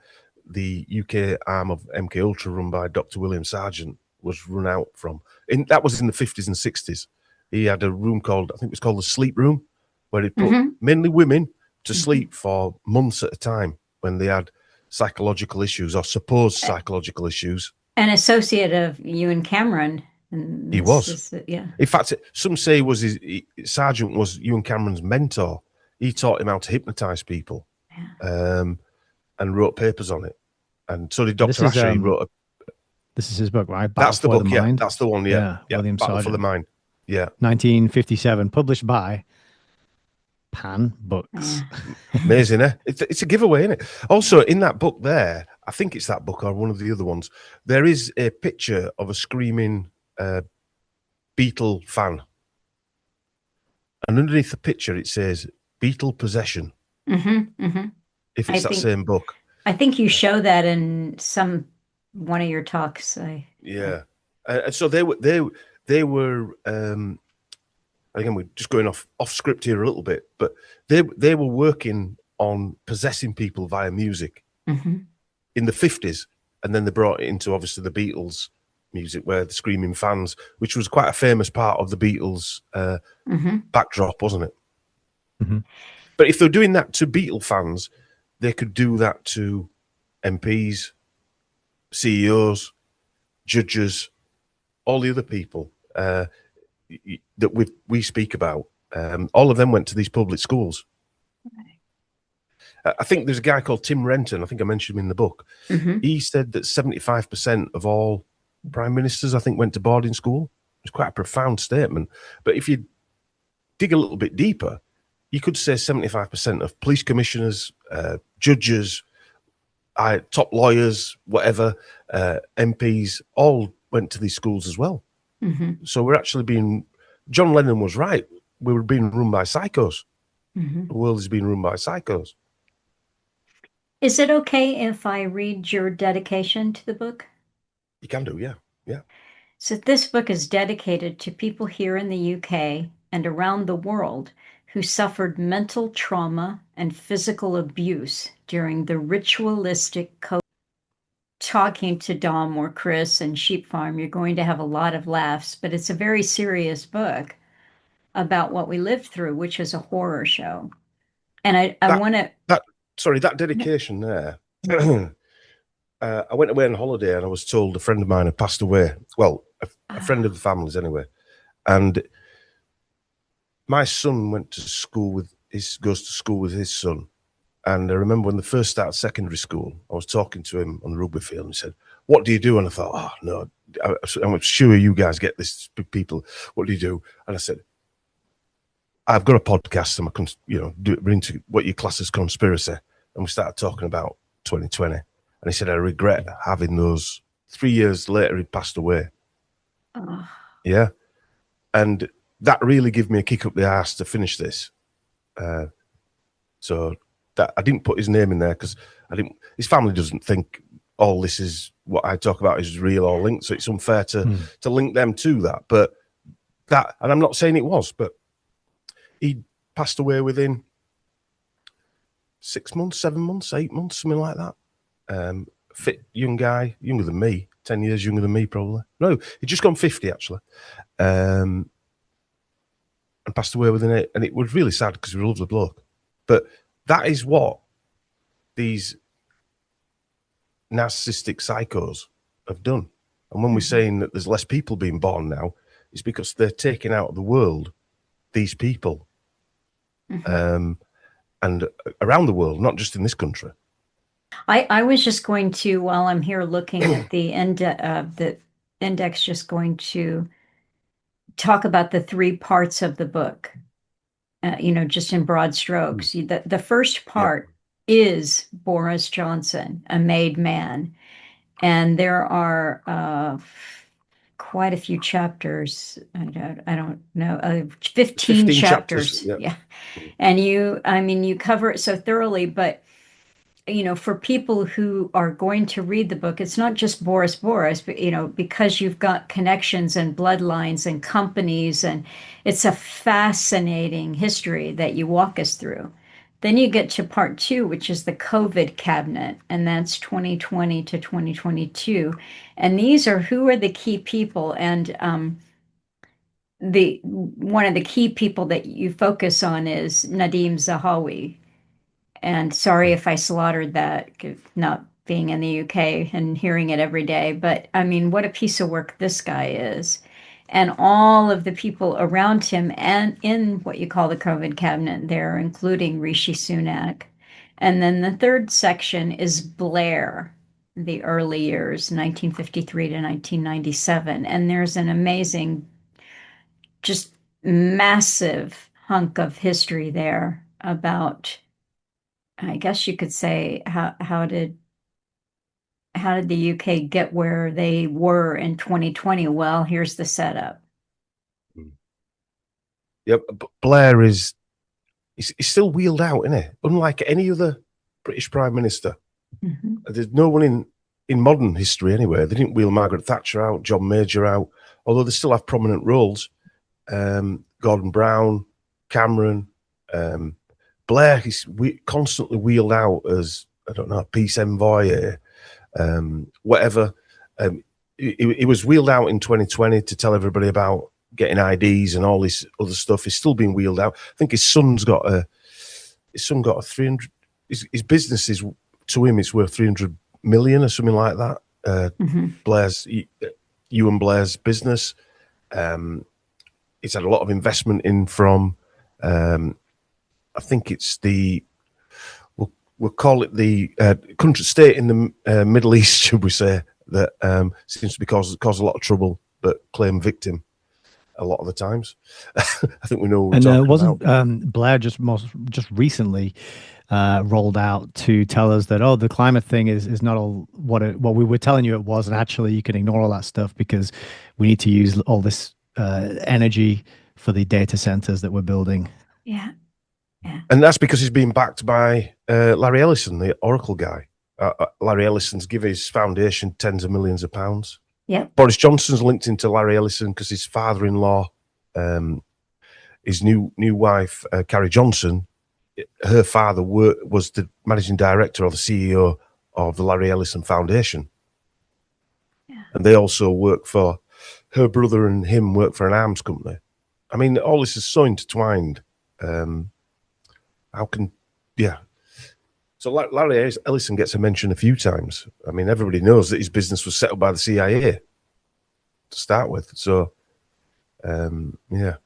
S3: the UK arm of MK Ultra, run by Dr. William Sargent, was run out from. That was in the 50s and 60s. He had a room called, I think it was called the sleep room, where he put
S1: Hmm.
S3: mainly women to
S1: Hmm.
S3: sleep for months at a time when they had psychological issues or supposed psychological issues.
S1: An associate of Ewan Cameron, and
S3: He
S1: this
S3: was.
S1: is yeah.
S3: In fact, some say was Sargent was Ewan Cameron's mentor. He taught him how to hypnotize people, and wrote papers on it. And so did
S2: And this
S3: Dr.
S2: is
S3: Asher. He wrote
S2: this is his book, right? Battle
S3: that's the
S2: for the
S3: book, yeah.
S2: Mind.
S3: That's the one, yeah.
S2: Yeah,
S3: Yeah.
S2: William
S3: Battle for the
S2: Sargent,
S3: Mind. Yeah.
S2: 1957, published by Pan Books.
S1: Yeah.
S3: Amazing, eh? It's a giveaway, isn't it? Also, in that book there, I think it's that book or one of the other ones, there is a picture of a screaming Beatle fan. And underneath the picture, it says Beatle Possession.
S1: Mm-hmm, mm-hmm.
S3: If it's that same book.
S1: I think you show that in one of your talks.
S3: Yeah. And so they were again, we're just going off script here a little bit, but they were working on possessing people via music
S1: Mm-hmm.
S3: in the 50s, and then they brought it into obviously the Beatles music, where the screaming fans, which was quite a famous part of the Beatles
S1: Mm-hmm.
S3: backdrop, wasn't it?
S2: Mm-hmm.
S3: But if they're doing that to Beatle fans, they could do that to MPs, CEOs, judges, all the other people that we speak about. All of them went to these public schools. I think there's a guy called Tim Renton. I think I mentioned him in the book.
S1: Mm-hmm.
S3: He said that 75% of all prime ministers, I think, went to boarding school. It's quite a profound statement. But if you dig a little bit deeper, you could say 75% of police commissioners, judges, top lawyers, whatever, MPs, all went to these schools as well.
S1: Mm-hmm.
S3: So we're actually John Lennon was right. We were being run by psychos.
S1: Mm-hmm.
S3: The world is being run by psychos.
S1: Is it okay if I read your dedication to the book?
S3: You can do, yeah. Yeah.
S1: So this book is dedicated to people here in the UK and around the world who suffered mental trauma and physical abuse during the ritualistic talking to Dom or Chris and Sheep Farm. You're going to have a lot of laughs, but it's a very serious book about what we lived through, which is a horror show. And I want to.
S3: That dedication there. I went away on holiday and I was told a friend of mine had passed away. Well, a friend of the family's anyway. And my son goes to school with his son. And I remember when they first started secondary school, I was talking to him on the rugby field and he said, "What do you do?" And I thought, "Oh, no, I'm sure you guys get this, people. What do you do?" And I said, "I've got a podcast and we're into what you class as conspiracy." And we started talking about 2020. And he said, "I regret having those." 3 years later, he passed away.
S1: Oh.
S3: Yeah. And that really gave me a kick up the arse to finish this. So that I didn't put his name in there because his family doesn't think all this is what I talk about is real or linked. So it's unfair to link them to that. But and I'm not saying it was, but he passed away within 6 months, 7 months, 8 months, something like that. Fit young guy, younger than me, 10 years younger than me, probably. No, he'd just gone 50, actually. And passed away within it. And it was really sad because we loved the bloke. But that is what these narcissistic psychos have done. And when we're saying that there's less people being born now, it's because they're taking out of the world these people. And around the world, not just in this country.
S1: I was just going to, while I'm here looking at the index, just going to talk about the three parts of the book, just in broad strokes. The first part is Boris Johnson, a made man. And there are quite a few chapters. I don't know, 15 chapters. Yeah. And you cover it so thoroughly, but for people who are going to read the book, it's not just Boris, but, because you've got connections and bloodlines and companies, and it's a fascinating history that you walk us through. Then you get to part two, which is the COVID cabinet, and that's 2020 to 2022. And these are who are the key people, and the one of the key people that you focus on is Nadim Zahawi. And sorry if I slaughtered that, not being in the UK and hearing it every day. But I mean, what a piece of work this guy is. And all of the people around him and in what you call the COVID cabinet there, including Rishi Sunak. And then the third section is Blair, the early years, 1953 to 1997. And there's an amazing, just massive hunk of history there about, I guess you could say, how did the UK get where they were in 2020? Well, here's the setup.
S3: Yep, Blair he's still wheeled out, isn't he? Unlike any other British Prime Minister.
S1: Mm-hmm.
S3: There's no one in modern history anyway. They didn't wheel Margaret Thatcher out, John Major out, although they still have prominent roles. Gordon Brown, Cameron, Blair, he's constantly wheeled out as, I don't know, peace envoy, whatever. He was wheeled out in 2020 to tell everybody about getting IDs and all this other stuff. He's still being wheeled out. I think his son got a 300. His business is, to him, it's worth 300 million or something like that. Blair's, Ewan Blair's business. He's had a lot of investment in from, I think it's we'll call it the country state in the Middle East, should we say, that seems to be cause a lot of trouble, but claim victim a lot of the times. I think we know what we're talking
S2: wasn't Blair just recently rolled out to tell us that, the climate thing is not all what we were telling you it was, and actually you can ignore all that stuff because we need to use all this energy for the data centers that we're building.
S1: Yeah. Yeah.
S3: And that's because he's being backed by Larry Ellison, the Oracle guy. Larry Ellison's given his foundation tens of millions of pounds.
S1: Yeah.
S3: Boris Johnson's linked into Larry Ellison because his father-in-law, his new wife, Carrie Johnson, her father was the managing director or the CEO of the Larry Ellison Foundation.
S1: Yeah.
S3: And they also work for, her brother and him work for an arms company. I mean, all this is so intertwined. So Larry Ellison gets a mention a few times. I mean, everybody knows that his business was set up by the CIA to start with. So, yeah.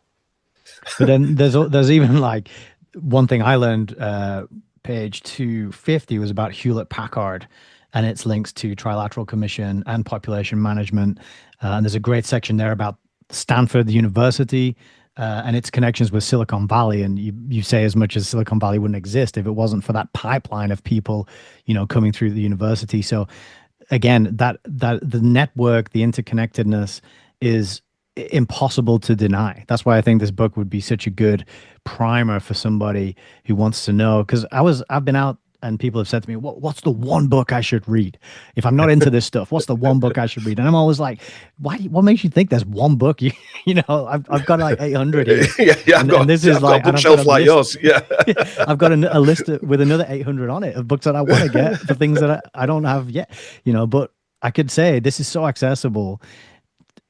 S2: But then there's even like one thing I learned, page 250 was about Hewlett Packard and its links to Trilateral Commission and population management. And there's a great section there about Stanford University, and its connections with Silicon Valley. And you say as much as Silicon Valley wouldn't exist if it wasn't for that pipeline of people, coming through the university. So again, that the network, the interconnectedness is impossible to deny. That's why I think this book would be such a good primer for somebody who wants to know. Because I've been out and people have said to me, what's the one book I should read? If I'm not into this stuff, what's the one book I should read? And I'm always like, what makes you think there's one book? I've got like 800 here.
S3: Yeah,
S2: and this is like
S3: a bookshelf like yours. Yeah.
S2: I've got a list with another 800 on it of books that I want to get for things that I don't have yet, but I could say this is so accessible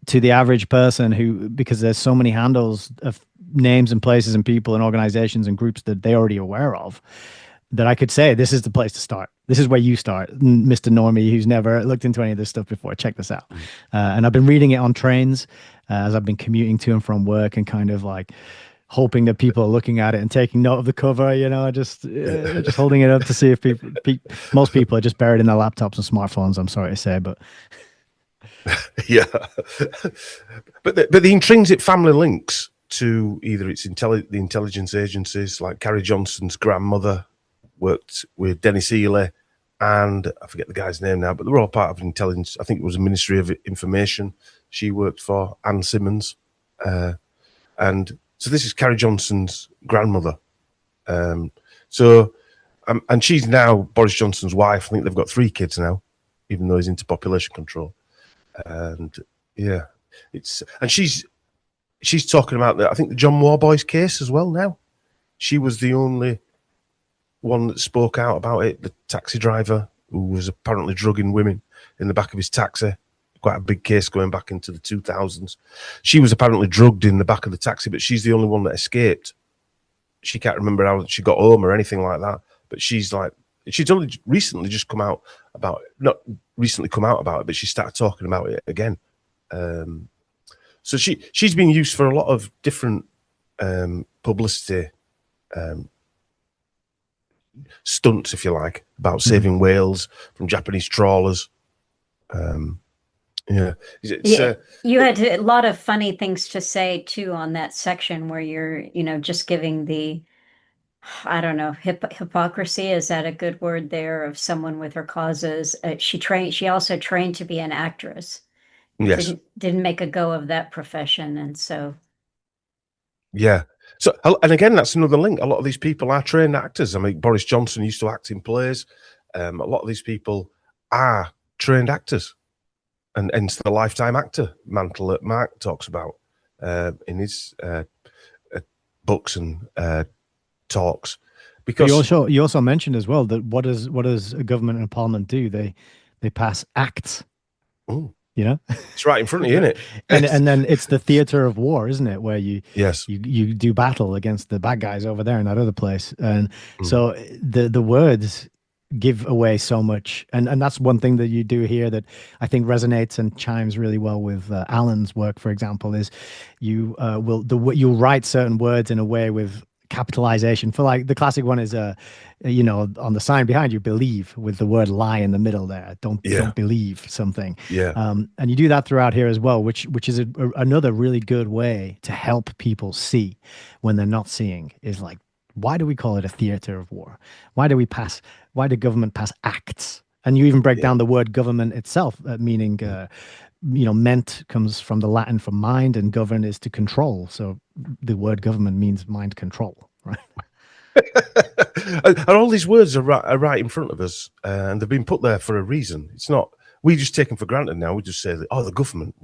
S2: to the average person because there's so many handles of names and places and people and organizations and groups that they're already aware of, that I could say, this is the place to start. This is where you start, Mr. Normie, who's never looked into any of this stuff before. Check this out. And I've been reading it on trains as I've been commuting to and from work, and kind of like hoping that people are looking at it and taking note of the cover, just holding it up to see if most people are just buried in their laptops and smartphones, I'm sorry to say, but
S3: yeah. But the intrinsic family links to either it's the intelligence agencies, like Carrie Johnson's grandmother worked with Dennis Ely, and I forget the guy's name now, but they were all part of intelligence. I think it was the Ministry of Information she worked for, Anne Simmons. And so this is Carrie Johnson's grandmother. And she's now Boris Johnson's wife. I think they've got 3 kids now, even though he's into population control. And yeah, she's talking about I think the John Warboys case as well now. She was the only one that spoke out about it, the taxi driver who was apparently drugging women in the back of his taxi. Quite a big case going back into the 2000s. She was apparently drugged in the back of the taxi, but she's the only one that escaped. She can't remember how she got home or anything like that. But she's only recently just come out about it. Not recently come out about it, but she started talking about it again. So she's been used for a lot of different publicity stunts, if you like, about saving whales from Japanese trawlers. Yeah,
S1: you had a lot of funny things to say too on that section where you're, just giving the, I don't know, hypocrisy. Is that a good word there of someone with her causes? She also trained to be an actress.
S3: yes,
S1: Didn't make a go of that profession, and so
S3: yeah. So, and again, that's another link. A lot of these people are trained actors. I mean, Boris Johnson used to act in plays. A lot of these people are trained actors, and hence the lifetime actor mantle that Mark talks about in his books and talks. Because
S2: you also mentioned as well that what does a government and a parliament do? They pass acts.
S3: Ooh.
S2: You know,
S3: it's right in front of you, isn't it?
S2: and then it's the theater of war, isn't it, where you do battle against the bad guys over there in that other place, and so the words give away so much, and that's one thing that you do here that I think resonates and chimes really well with Alan's work, for example, is you'll write certain words in a way with capitalization. For like the classic one is on the sign behind you, believe, with the word lie in the middle there. Don't believe something. And you do that throughout here as well, which is another really good way to help people see when they're not seeing, is like, why do we call it a theater of war? Why do government pass acts? And you even break down the word government itself, meaning ment comes from the Latin for mind, and govern is to control. So the word government means mind control, right?
S3: And all these words are right in front of us, and they've been put there for a reason. It's not, we just take them for granted now. We just say that, the government,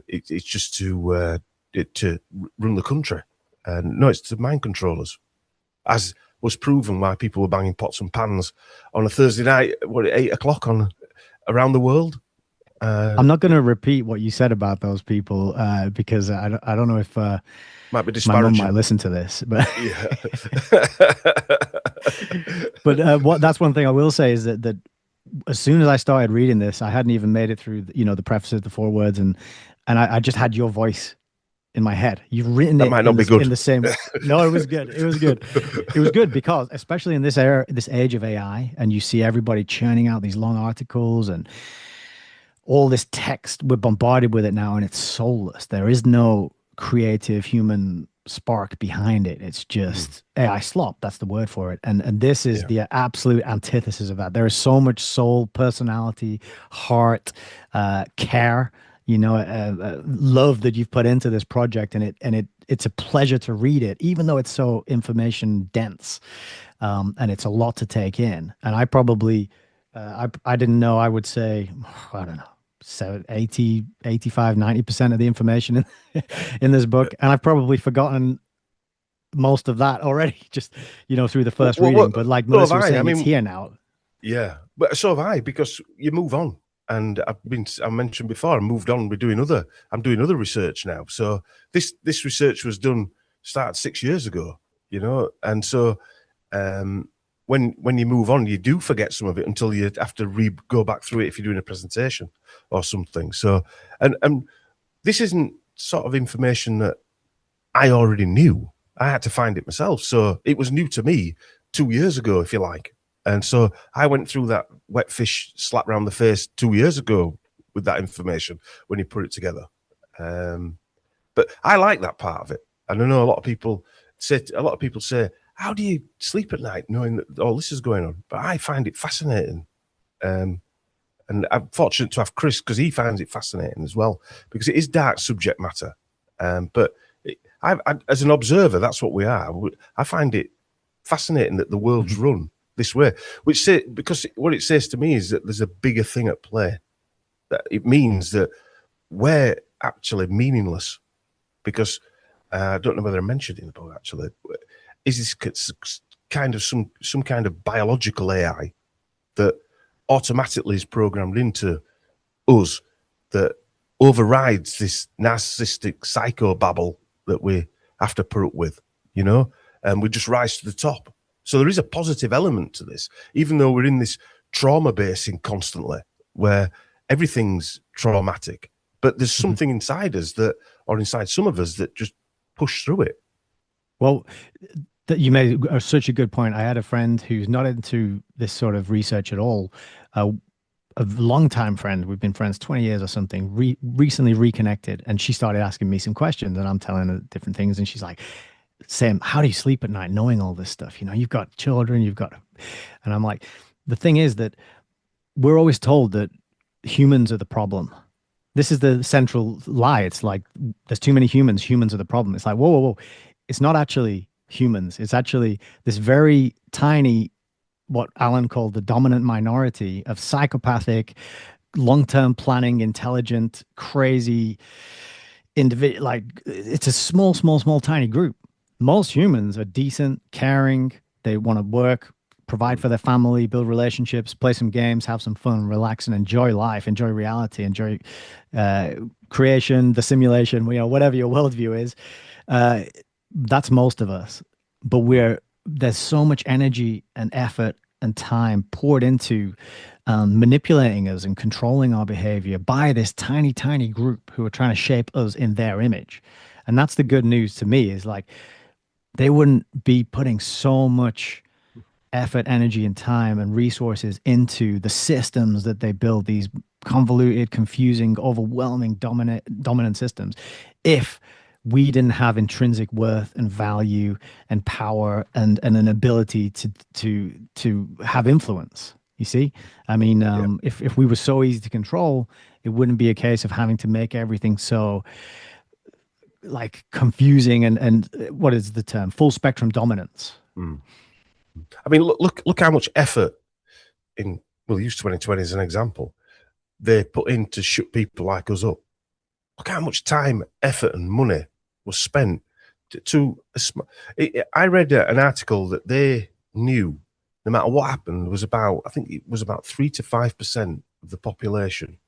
S3: it's just to run the country. No, it's the mind controllers, as was proven why people were banging pots and pans on a Thursday night, at 8:00 around the world.
S2: I'm not going to repeat what you said about those people because I don't know if
S3: might be
S2: my mum
S3: disparaging.
S2: might listen to this, but
S3: yeah.
S2: but that's one thing I will say is that as soon as I started reading this, I hadn't even made it through the prefaces, the forewords, and I just had your voice in my head. You've written
S3: that
S2: it
S3: might not be good.
S2: In the same. No, it was good. It was good. It was good because, especially in this era, this age of AI, and you see everybody churning out these long articles and all this text, we're bombarded with it now, and it's soulless. There is no creative human spark behind it. It's just AI slop. That's the word for it. And this is the absolute antithesis of that. There is so much soul, personality, heart, care, love that you've put into this project, and it's a pleasure to read it, even though it's so information dense, and it's a lot to take in. And I probably I didn't know, I would say, I don't know, 80, 85, 90% of the information in this book, and I've probably forgotten most of that already, just through the first reading. But like Melissa was saying, it's here now.
S3: Yeah, but so have I, because you move on. And I mentioned before, I moved on. I'm doing other research now. So this research was started 6 years ago, and so when you move on, you do forget some of it until you have to go back through it if you're doing a presentation or something. So, and this isn't sort of information that I already knew. I had to find it myself. So it was new to me 2 years ago, if you like. And so I went through that wet fish slap round the face 2 years ago with that information when you put it together. But I like that part of it. And I know a lot of people say, how do you sleep at night knowing that all this is going on? But I find it fascinating. And I'm fortunate to have Chris, because he finds it fascinating as well, because it is dark subject matter. But I, as an observer, that's what we are. I find it fascinating that the world's run this way, because what it says to me is that there's a bigger thing at play. That it means that we're actually meaningless, because I don't know whether I mentioned it in the book, actually. Is this kind of some kind of biological AI that automatically is programmed into us that overrides this narcissistic psychobabble that we have to put up with, you know, and we just rise to the top. So there is a positive element to this, even though we're in this trauma basing constantly where everything's traumatic, but there's something inside us that, or inside some of us, that just push through it.
S2: Well, that you made such a good point. I had a friend who's not into this sort of research at all. A longtime friend, we've been friends 20 years or something, recently reconnected, and she started asking me some questions, and I'm telling her different things, and she's like, Sam, how do you sleep at night knowing all this stuff? You know, you've got children, and I'm like, the thing is that we're always told that humans are the problem. This is the central lie. It's like, there's too many humans. Humans are the problem. It's like, whoa, whoa, whoa. It's not actually humans. It's actually this very tiny, what Alan called the dominant minority of psychopathic, long-term planning, intelligent, crazy individual. Like, it's a small, tiny group. Most humans are decent, caring. They want to work, provide for their family, build relationships, play some games, have some fun, relax, and enjoy life, enjoy reality, enjoy creation, the simulation, you know, whatever your worldview is. That's most of us. But there's so much energy and effort and time poured into manipulating us and controlling our behavior by this tiny, tiny group who are trying to shape us in their image. And that's the good news to me, is like, they wouldn't be putting so much effort, energy, and time and resources into the systems that they build, these convoluted, confusing, overwhelming, dominant systems, if we didn't have intrinsic worth and value and power and an ability to have influence. You see, I mean, if we were so easy to control, it wouldn't be a case of having to make everything so like confusing and what is the term? Full spectrum dominance.
S3: I mean, look how much effort we'll use 2020 as an example. They put in to shut people like us up. Look how much time, effort, and money was spent I read an article that they knew no matter what happened was about, I think it was about 3 to 5% of the population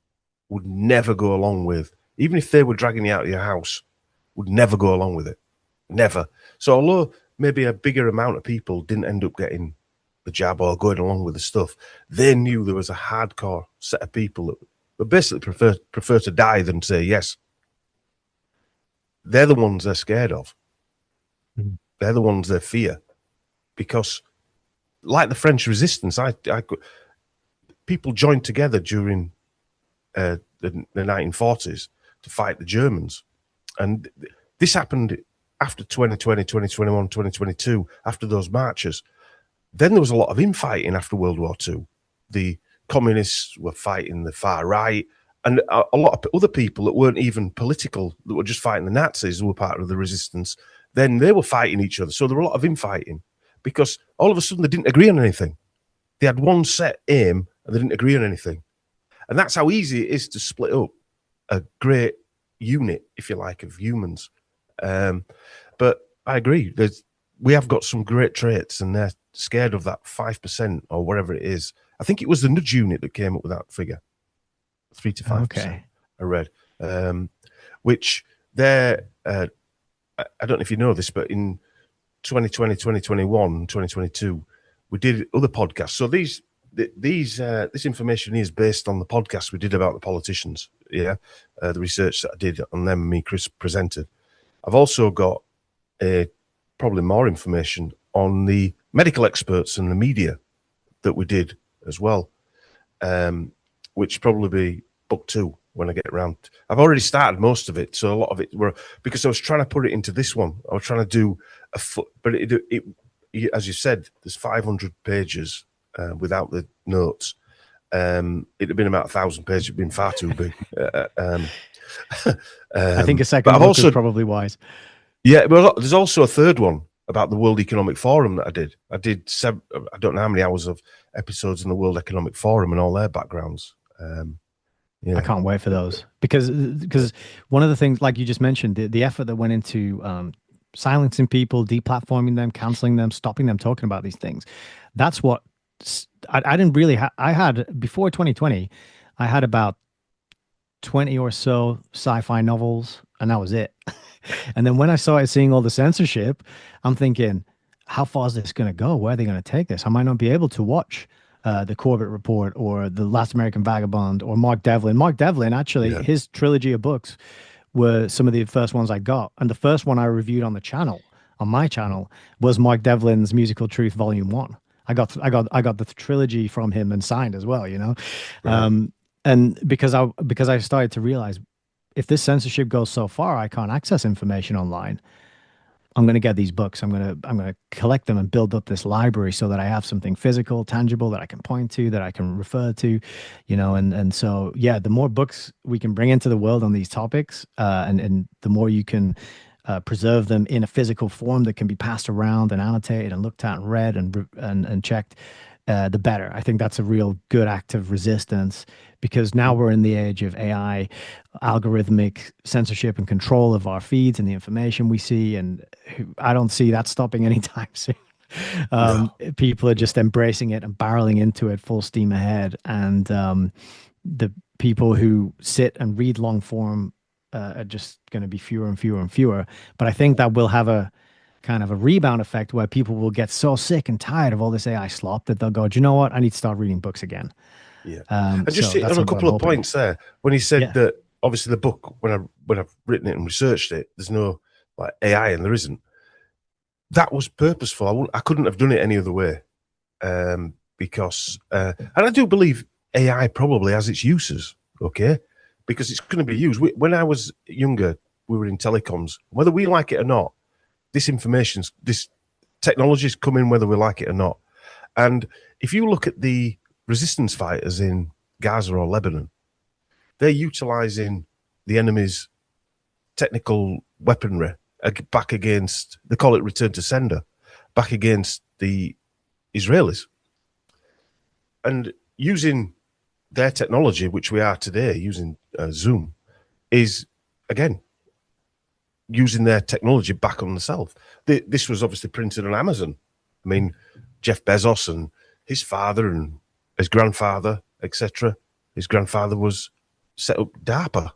S3: would never go along with, even if they were dragging you out of your house, would never go along with it. Never. So although maybe a bigger amount of people didn't end up getting the jab or going along with the stuff, they knew there was a hardcore set of people that would basically prefer to die than say yes. They're the ones they're scared of. They're the ones they fear. Because like the French resistance, people joined together during the 1940s to fight the Germans. And this happened after 2020, 2021, 2022, after those marches. Then there was a lot of infighting after World War II. The communists were fighting the far right, and a lot of other people that weren't even political, that were just fighting the Nazis, who were part of the resistance, then they were fighting each other. So there were a lot of infighting because all of a sudden they didn't agree on anything. They had one set aim and they didn't agree on anything. And that's how easy it is to split up a great unit, if you like, of humans. But I agree. We have got some great traits, and they're scared of that 5% or whatever it is. I think it was the nudge unit that came up with that figure, 3 to 5%.
S2: Okay.
S3: I read, which they're. I don't know if you know this, but in 2020, 2021, 2022, we did other podcasts. So this information is based on the podcast we did about the politicians. Yeah, the research that I did on them, me, Chris presented. I've also got probably more information on the medical experts and the media that we did as well, which probably be book 2 when I get around. I've already started most of it, so a lot of it were because I was trying to put it into this one. I was trying to do a foot, but it as you said, there's 500 pages without the notes. It'd have been about 1,000 pages. It'd been far too big.
S2: I think a second book is probably wise.
S3: Yeah, but there's also a third one about the World Economic Forum that I did. I don't know how many hours of episodes in the World Economic Forum and all their backgrounds. Yeah.
S2: I can't wait for those because one of the things, like you just mentioned, the effort that went into silencing people, deplatforming them, canceling them, stopping them talking about these things. That's what I didn't really I had before 2020, I had about 20 or so sci-fi novels, and that was it. And then when I started seeing all the censorship, I'm thinking, how far is this going to go? Where are they going to take this? I might not be able to watch the Corbett Report or the Last American Vagabond or Mark Devlin. Mark Devlin, actually,
S3: Yeah.
S2: his trilogy of books were some of the first ones I got, and the first one I reviewed on the channel, on my channel, was Mark Devlin's Musical Truth Volume One. I got the trilogy from him and signed as well, you know.
S3: Right.
S2: And because I started to realize if this censorship goes so far, I can't access information online. I'm going to get these books. I'm going to collect them and build up this library so that I have something physical, tangible that I can point to, that I can refer to, you know. And so yeah, the more books we can bring into the world on these topics, and the more you can preserve them in a physical form that can be passed around and annotated and looked at and read and checked, the better. I think that's a real good act of resistance because now we're in the age of AI, algorithmic censorship and control of our feeds and the information we see. And I don't see that stopping anytime soon.
S3: No.
S2: People are just embracing it and barreling into it full steam ahead. And the people who sit and read long form are just going to be fewer and fewer and fewer. But I think that will have a kind of a rebound effect where people will get so sick and tired of all this AI slop that they'll go, do you know what? I need to start reading books again.
S3: Yeah. And just
S2: So that's
S3: on a
S2: what I'm
S3: couple of
S2: hoping.
S3: points there, when he said
S2: Yeah.
S3: that obviously the book, when I've written it and researched it, there's no like AI and there isn't. That was purposeful. I couldn't have done it any other way. Because and I do believe AI probably has its uses, okay? Because it's going to be used. When I was younger, we were in telecoms. Whether we like it or not, this technology's coming whether we like it or not. And if you look at the resistance fighters in Gaza or Lebanon, they're utilizing the enemy's technical weaponry back against, they call it return to sender, back against the Israelis. And using their technology, which we are today, using Zoom, is, again, using their technology back on themselves. This was obviously printed on Amazon. I mean, Jeff Bezos and his father and his grandfather, etc. His grandfather was set up DARPA.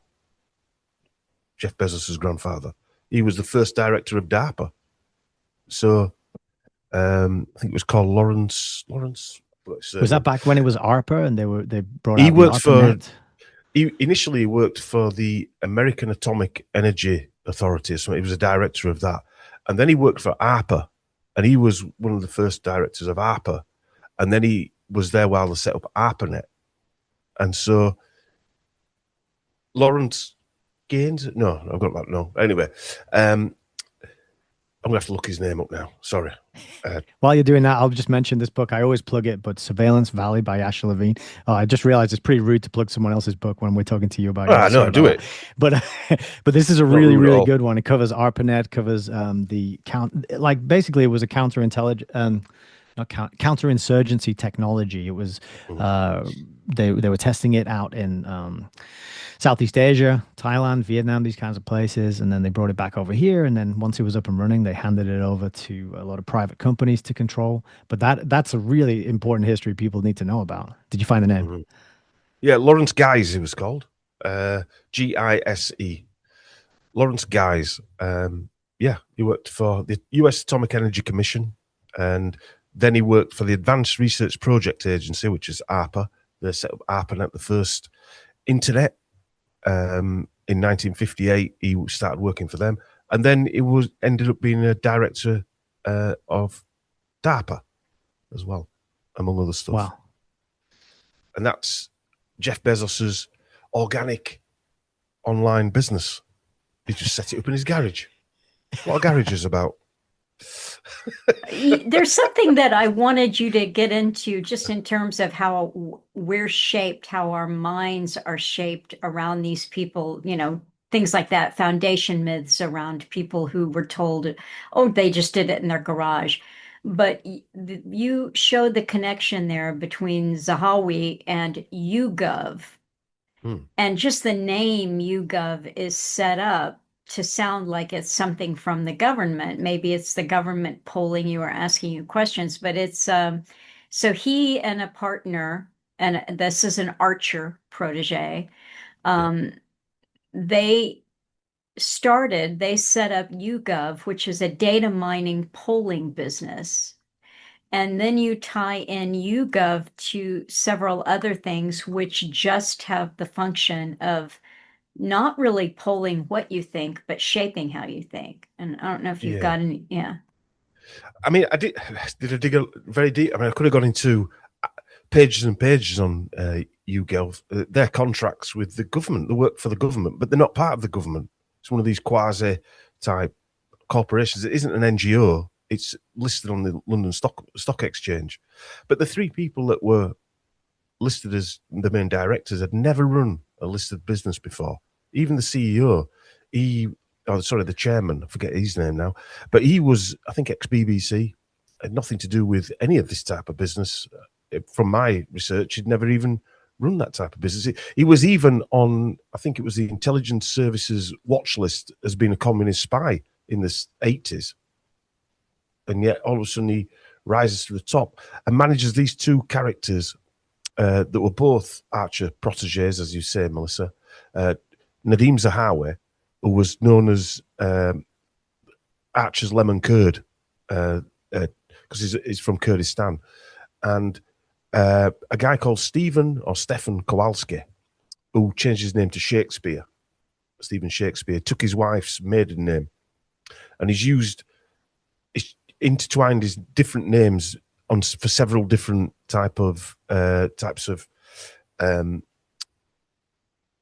S3: Jeff Bezos' grandfather. He was the first director of DARPA. So I think it was called Lawrence.
S2: Was that back when it was ARPA and they brought
S3: He
S2: out the
S3: worked for.
S2: ARPANET?
S3: He initially worked for the American Atomic Energy Authority. So he was a director of that, and then he worked for ARPA, and he was one of the first directors of ARPA, and then he was there while they set up ARPANET, and so Lawrence Gaines. No, I've got that. No, anyway, I'm gonna have to look his name up now. Sorry.
S2: While you're doing that, I'll just mention this book. I always plug it, but Surveillance Valley by Asher Levine. I just realized it's pretty rude to plug someone else's book when we're talking to you about yours.
S3: No,
S2: Sorry
S3: do
S2: about
S3: it.
S2: that. But this is a
S3: Not
S2: really,
S3: rude at
S2: really
S3: all.
S2: good one. It covers ARPANET, covers basically it was a not counterinsurgency technology. It was they were testing it out in Southeast Asia, Thailand, Vietnam, these kinds of places, and then they brought it back over here. And then once it was up and running, they handed it over to a lot of private companies to control. But that's a really important history people need to know about. Did you find the name?
S3: Mm-hmm. Yeah, Lawrence Guise, he was called. Gise. Lawrence Guise. Yeah, he worked for the US Atomic Energy Commission, and then he worked for the Advanced Research Project Agency, which is ARPA. They set up ARPANET, the first internet. In 1958, he started working for them, and then he ended up being a director of DARPA as well, among other stuff.
S2: Wow.
S3: And that's Jeff Bezos's organic online business. He just set it up in his garage. What are garages about?
S1: There's something that I wanted you to get into just in terms of how we're shaped, how our minds are shaped around these people, things like that, foundation myths around people who were told, oh, they just did it in their garage. But you showed the connection there between Zahawi and YouGov. And just the name YouGov is set up to sound like it's something from the government. Maybe it's the government polling you or asking you questions, but it's so he and a partner, and this is an Archer protege.
S3: Yeah.
S1: Um, they they set up YouGov, which is a data mining polling business. And then you tie in YouGov to several other things, which just have the function of not really polling what you think, but shaping how you think. And I don't know if you've
S3: Yeah.
S1: got any, yeah.
S3: I mean, did I dig very deep? I mean, I could have gone into pages and pages on YouGov, their contracts with the government. They work for the government, but they're not part of the government. It's one of these quasi type corporations. It isn't an NGO. It's listed on the London Stock Exchange. But the three people that were listed as the main directors had never run a listed business before. Even the CEO, the chairman, I forget his name now, but he was, I think, ex-BBC, had nothing to do with any of this type of business. From my research, he'd never even run that type of business. He was even on, I think it was the Intelligence Services watch list as being a communist spy in the 80s. And yet all of a sudden he rises to the top and manages these two characters that were both Archer proteges, as you say, Melissa. Nadeem Zahawi, who was known as Archer's lemon curd, because he's from Kurdistan, and a guy called Stephen Kowalski, who changed his name to Shakespeare. Stephen Shakespeare took his wife's maiden name, and he's intertwined his different names for several different types of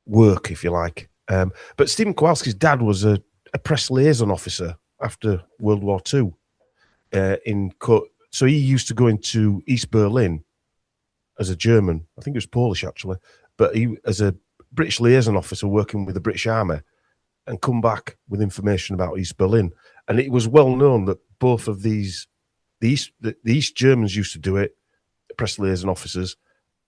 S3: work, if you like. But Stephen Kowalski's dad was a press liaison officer after World War II. So he used to go into East Berlin as a German. I think he was Polish, actually. But he, as a British liaison officer working with the British Army, and come back with information about East Berlin. And it was well known that both of the East Germans used to do it, press liaison officers,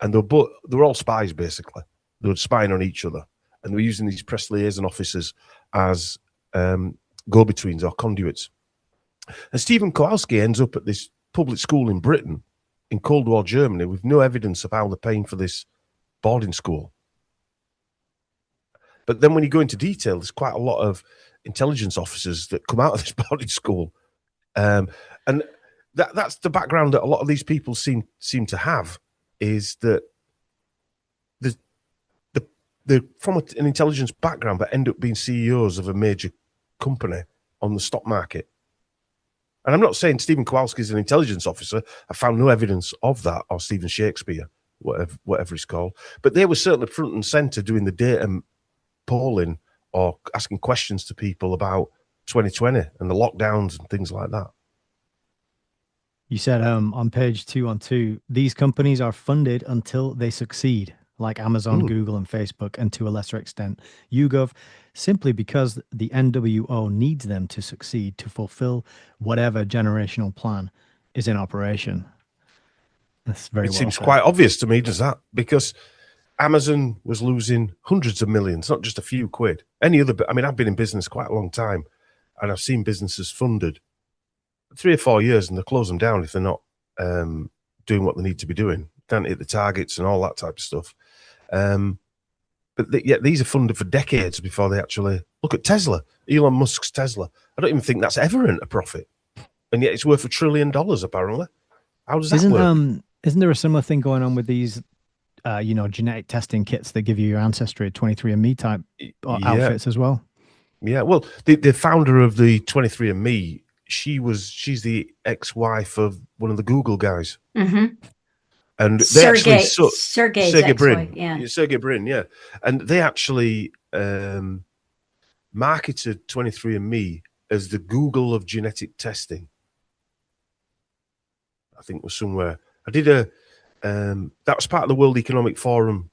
S3: and they were all spies, basically. They were spying on each other. And they were using these press liaison officers as go-betweens or conduits. And Stephen Kowalski ends up at this public school in Britain, in Cold War Germany, with no evidence of how they're paying for this boarding school. But then when you go into detail, there's quite a lot of intelligence officers that come out of this boarding school. And that's the background that a lot of these people seem to have, is that they're from an intelligence background but end up being CEOs of a major company on the stock market. And I'm not saying Stephen Kowalski is an intelligence officer. I found no evidence of that, or Stephen Shakespeare, whatever he's called. But they were certainly front and centre doing the data polling or asking questions to people about 2020 and the lockdowns and things like that.
S2: You said on page 212, these companies are funded until they succeed, like Amazon, Google, and Facebook, and to a lesser extent, YouGov, simply because the NWO needs them to succeed to fulfill whatever generational plan is in operation. That's very
S3: It
S2: well
S3: seems
S2: said.
S3: quite obvious to me, does that? Because Amazon was losing hundreds of millions, not just a few quid. I've been in business quite a long time, and I've seen businesses funded 3 or 4 years, and they close them down if they're not doing what they need to be doing. Can't hit the targets and all that type of stuff. But these are funded for decades before they actually look at Tesla, Elon Musk's Tesla. I don't even think that's ever earned a profit, and yet it's worth $1 trillion apparently. How does that work?
S2: Isn't there a similar thing going on with these, genetic testing kits that give you your ancestry, 23andMe type outfits as well?
S3: Yeah, well, the founder of the 23andMe, she's the ex-wife of one of the Google guys.
S1: Mm-hmm.
S3: And they actually
S1: Sergey Brin,
S3: Sergey Brin, yeah, and they actually marketed 23andMe as the Google of genetic testing. I think it was somewhere. I did that was part of the World Economic Forum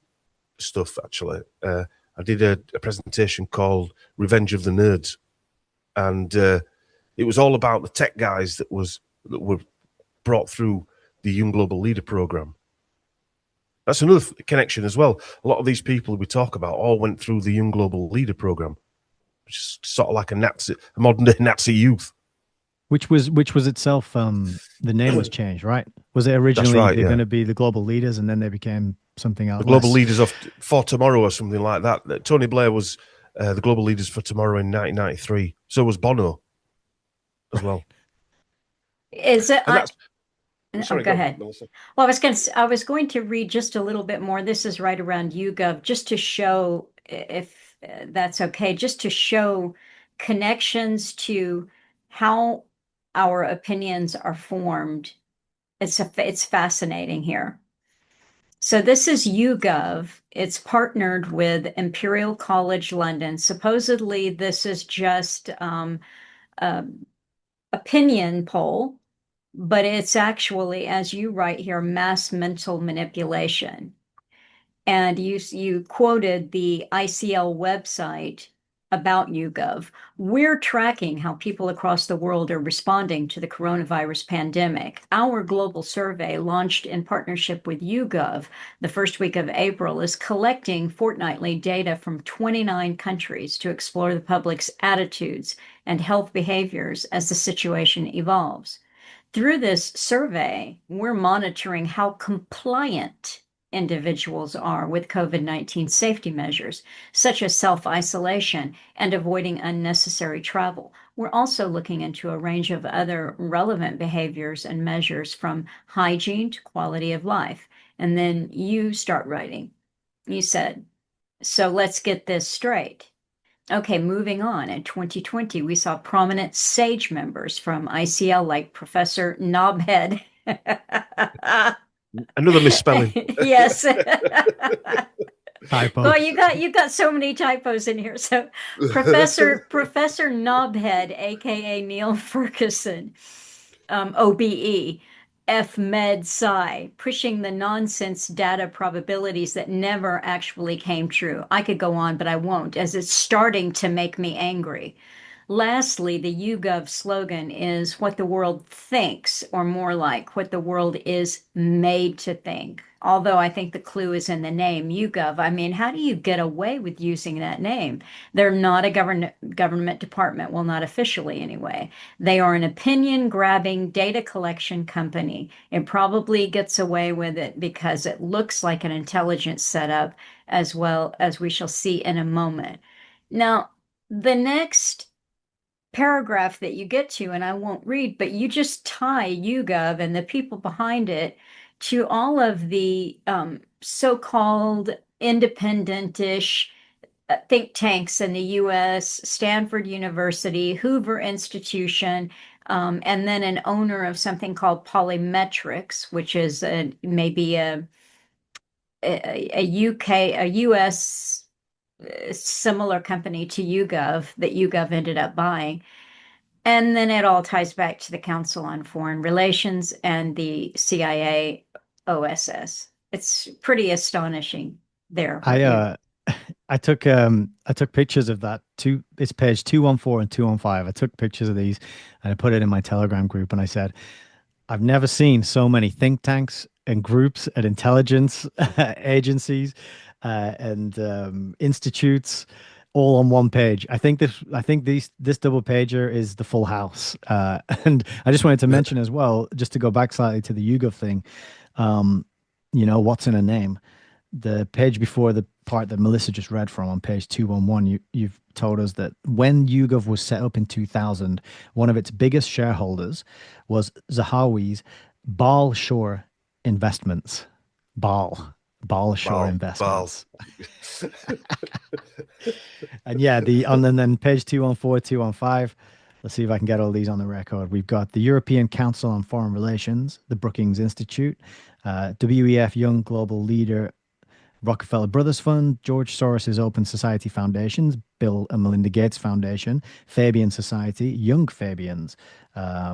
S3: stuff. Actually, I did a presentation called "Revenge of the Nerds," and it was all about the tech guys that were brought through the Young Global Leader program. That's another connection as well. A lot of these people we talk about all went through the Young Global Leader program. which is sort of like a modern day Nazi youth.
S2: Which was itself, the name was changed, right? Was it
S3: That's
S2: originally
S3: right,
S2: they're
S3: yeah.
S2: going to be the global leaders, and then they became something
S3: The
S2: else
S3: global
S2: less?
S3: leaders for tomorrow or something like that. Tony Blair was the global leaders for tomorrow in 1993. So was Bono as well.
S1: Is it?
S3: And that's
S1: Oh,
S3: sorry,
S1: go
S3: go on,
S1: ahead.
S3: Melissa.
S1: Well, I was going to read just a little bit more. This is right around YouGov, just to show, if that's okay, just to show connections to how our opinions are formed. It's fascinating here. So this is YouGov. It's partnered with Imperial College London. Supposedly, this is just a opinion poll, but it's actually, as you write here, mass mental manipulation. And you quoted the ICL website about YouGov. We're tracking how people across the world are responding to the coronavirus pandemic. Our global survey, launched in partnership with YouGov the first week of April, is collecting fortnightly data from 29 countries to explore the public's attitudes and health behaviors as the situation evolves. Through this survey, we're monitoring how compliant individuals are with COVID-19 safety measures, such as self-isolation and avoiding unnecessary travel. We're also looking into a range of other relevant behaviors and measures, from hygiene to quality of life. And then you start writing. You said, so let's get this straight. Okay, moving on. In 2020, we saw prominent SAGE members from ICL, like Professor Knobhead.
S3: Another misspelling.
S1: Yes.
S2: Typo.
S1: Well, you got so many typos in here. So Professor Knobhead, aka Neil Ferguson, OBE, F Med Sci, pushing the nonsense data probabilities that never actually came true. I could go on, but I won't, as it's starting to make me angry. Lastly, the YouGov slogan is what the world thinks, or more like what the world is made to think. Although I think the clue is in the name, YouGov. I mean, how do you get away with using that name? They're not a government department, well, not officially anyway. They are an opinion grabbing data collection company. It probably gets away with it because it looks like an intelligence setup, as well as we shall see in a moment. Now, the next paragraph that you get to, and I won't read, but you just tie YouGov and the people behind it to all of the so-called independent-ish think tanks in the US, Stanford University, Hoover Institution, and then an owner of something called Polymetrics, which is maybe a UK, a US similar company to YouGov that YouGov ended up buying. And then it all ties back to the Council on Foreign Relations and the CIA OSS. It's pretty astonishing there.
S2: I took pictures of that it's page 214 and 215. I took pictures of these and I put it in my Telegram group, and I said, I've never seen so many think tanks and groups and intelligence agencies and institutes all on one page. I think this double pager is the full house. And I just wanted to mention as well, just to go back slightly to the YouGov thing, um, what's in a name? The page before the part that Melissa just read from, on page 211, you've told us that when YouGov was set up in 2000, one of its biggest shareholders was Zahawi's Bal Shore Investments. Bal Shore Investments. And yeah, and then page 214, 215. Let's see if I can get all these on the record. We've got the European Council on Foreign Relations, the Brookings Institute, WEF Young Global Leader, Rockefeller Brothers Fund, George Soros's Open Society Foundations, Bill and Melinda Gates Foundation, Fabian Society, Young Fabians.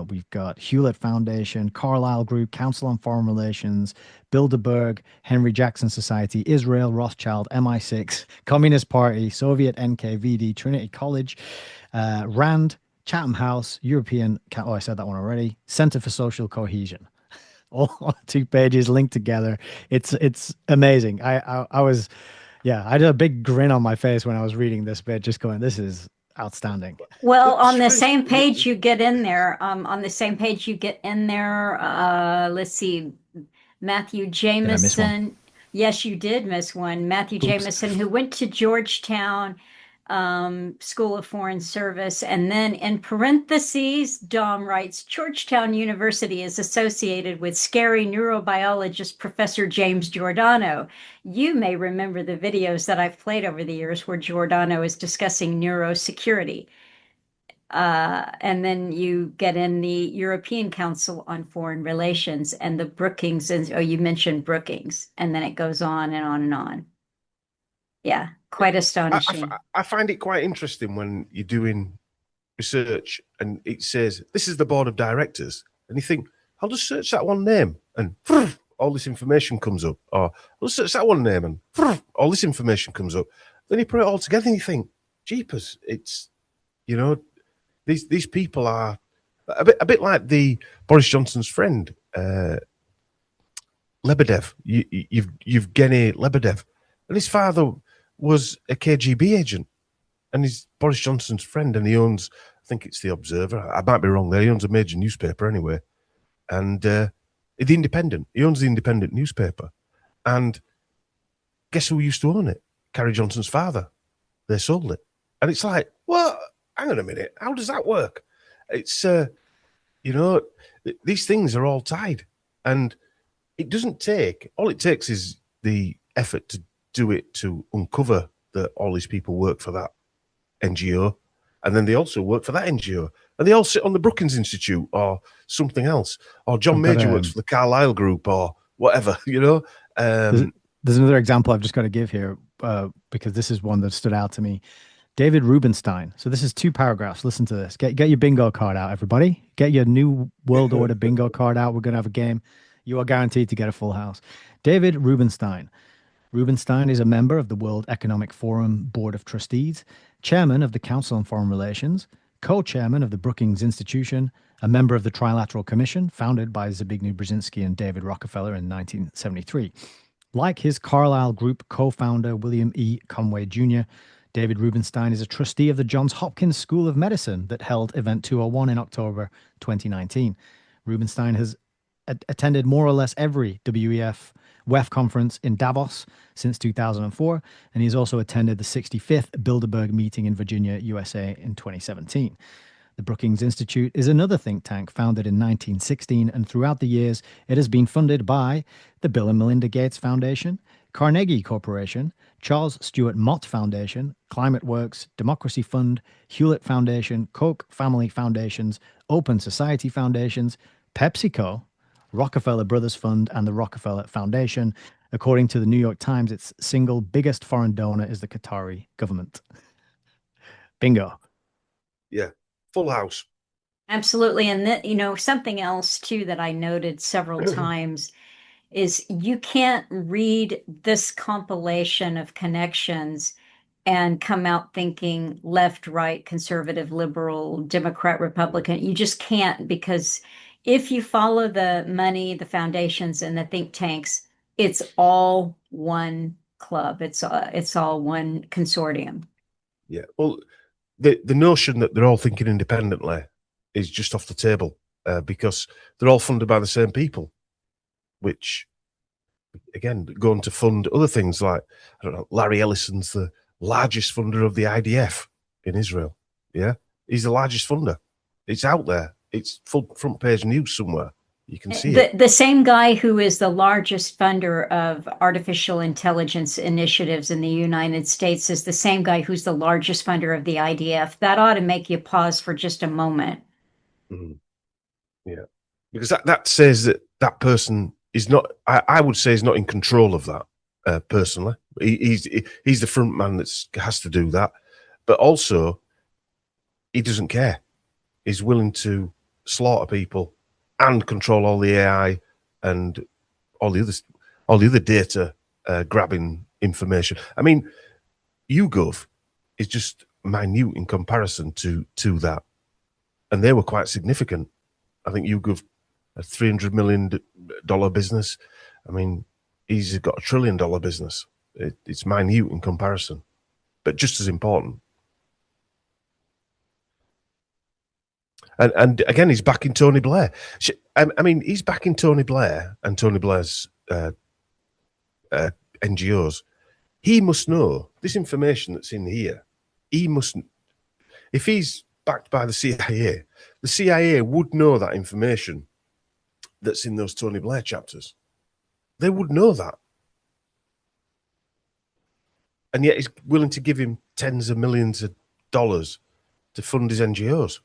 S2: We've got Hewlett Foundation, Carlyle Group, Council on Foreign Relations, Bilderberg, Henry Jackson Society, Israel, Rothschild, MI6, Communist Party, Soviet NKVD, Trinity College, RAND, Chatham House, European, oh, I said that one already, Center for Social Cohesion. All 2 pages linked together. It's amazing. I was, yeah, I had a big grin on my face when I was reading this bit, just going, this is outstanding.
S1: Well,
S3: But
S1: on the
S3: strange,
S1: same page you get in there, on the same page you get in there, let's see, Matthew
S2: Did I miss one?
S1: Jameson. Yes, you did miss one. Matthew
S2: Oops.
S1: Jameson, who went to Georgetown School of Foreign Service. And then in parentheses, Dom writes, Georgetown University is associated with scary neurobiologist Professor James Giordano. You may remember the videos that I've played over the years where Giordano is discussing neurosecurity. And then you get in the European Council on Foreign Relations and the Brookings, and oh, you mentioned Brookings, and then it goes on and on and on. Yeah, quite astonishing.
S3: I find it quite interesting when you're doing research and it says, this is the board of directors. And you think, I'll just search that one name and all this information comes up. Or I'll just search that one name and all this information comes up. Then you put it all together and you think, jeepers, it's, you know, these people are a bit like the Boris Johnson's friend, Lebedev, Yevgeny Lebedev. And his father was a KGB agent. And he's Boris Johnson's friend, and he owns, I think it's the Observer. I might be wrong there. He owns a major newspaper anyway. And the Independent. He owns the Independent newspaper. And guess who used to own it? Carrie Johnson's father. They sold it. And it's like, what? Hang on a minute. How does that work? It's, you know, these things are all tied. And it doesn't take, all it takes is the effort to do it, to uncover that all these people work for that NGO, and then they also work for that NGO, and they all sit on the Brookings Institute or something else, or John Major works for the Carlyle Group or whatever, you know.
S2: There's another example I've just got to give here because this is one that stood out to me. David Rubenstein. So this is 2 paragraphs. Listen to this. Get your bingo card out, everybody. Get your New World Order bingo card out. We're going to have a game. You are guaranteed to get a full house. David Rubenstein. Rubenstein is a member of the World Economic Forum Board of Trustees, chairman of the Council on Foreign Relations, co-chairman of the Brookings Institution, a member of the Trilateral Commission, founded by Zbigniew Brzezinski and David Rockefeller in 1973. Like his Carlyle Group co-founder, William E. Conway Jr., David Rubenstein is a trustee of the Johns Hopkins School of Medicine that held Event 201 in October 2019. Rubenstein has attended more or less every WEF conference in Davos since 2004, and he's also attended the 65th Bilderberg meeting in Virginia, USA in 2017. The Brookings Institute is another think tank founded in 1916, and throughout the years, it has been funded by the Bill and Melinda Gates Foundation, Carnegie Corporation, Charles Stewart Mott Foundation, Climate Works, Democracy Fund, Hewlett Foundation, Koch Family Foundations, Open Society Foundations, PepsiCo, Rockefeller Brothers Fund, and the Rockefeller Foundation. According to the New York Times, its single biggest foreign donor is the Qatari government. Bingo.
S3: Yeah, full house.
S1: Absolutely. And that, you know, something else too that I noted several times is you can't read this compilation of connections and come out thinking left, right, conservative, liberal, Democrat, Republican. You just can't, because if you follow the money, the foundations, and the think tanks, it's all one club. It's all one consortium.
S3: Yeah. Well, the notion that they're all thinking independently is just off the table because they're all funded by the same people, which, again, going to fund other things like, I don't know, Larry Ellison's the largest funder of the IDF in Israel. Yeah. He's the largest funder. It's out there. It's full front page news somewhere. You can see it.
S1: The same guy who is the largest funder of artificial intelligence initiatives in the United States is the same guy who's the largest funder of the IDF. That ought to make you pause for just a moment.
S3: Mm-hmm. Yeah. Because that says that person is not, I would say, is not in control of that personally. He's the front man that has to do that. But also, he doesn't care. He's willing to slaughter people and control all the AI and all the other data grabbing information. I mean, YouGov is just minute in comparison to that, and they were quite significant. I think YouGov, a $300 million business. I mean, he's got a $1 trillion business. It's minute in comparison, but just as important. And again, he's backing Tony Blair. I mean, he's backing Tony Blair and Tony Blair's NGOs. He must know this information that's in here. He mustn't. If he's backed by the CIA would know that information that's in those Tony Blair chapters. They would know that. And yet he's willing to give him tens of millions of dollars to fund his NGOs.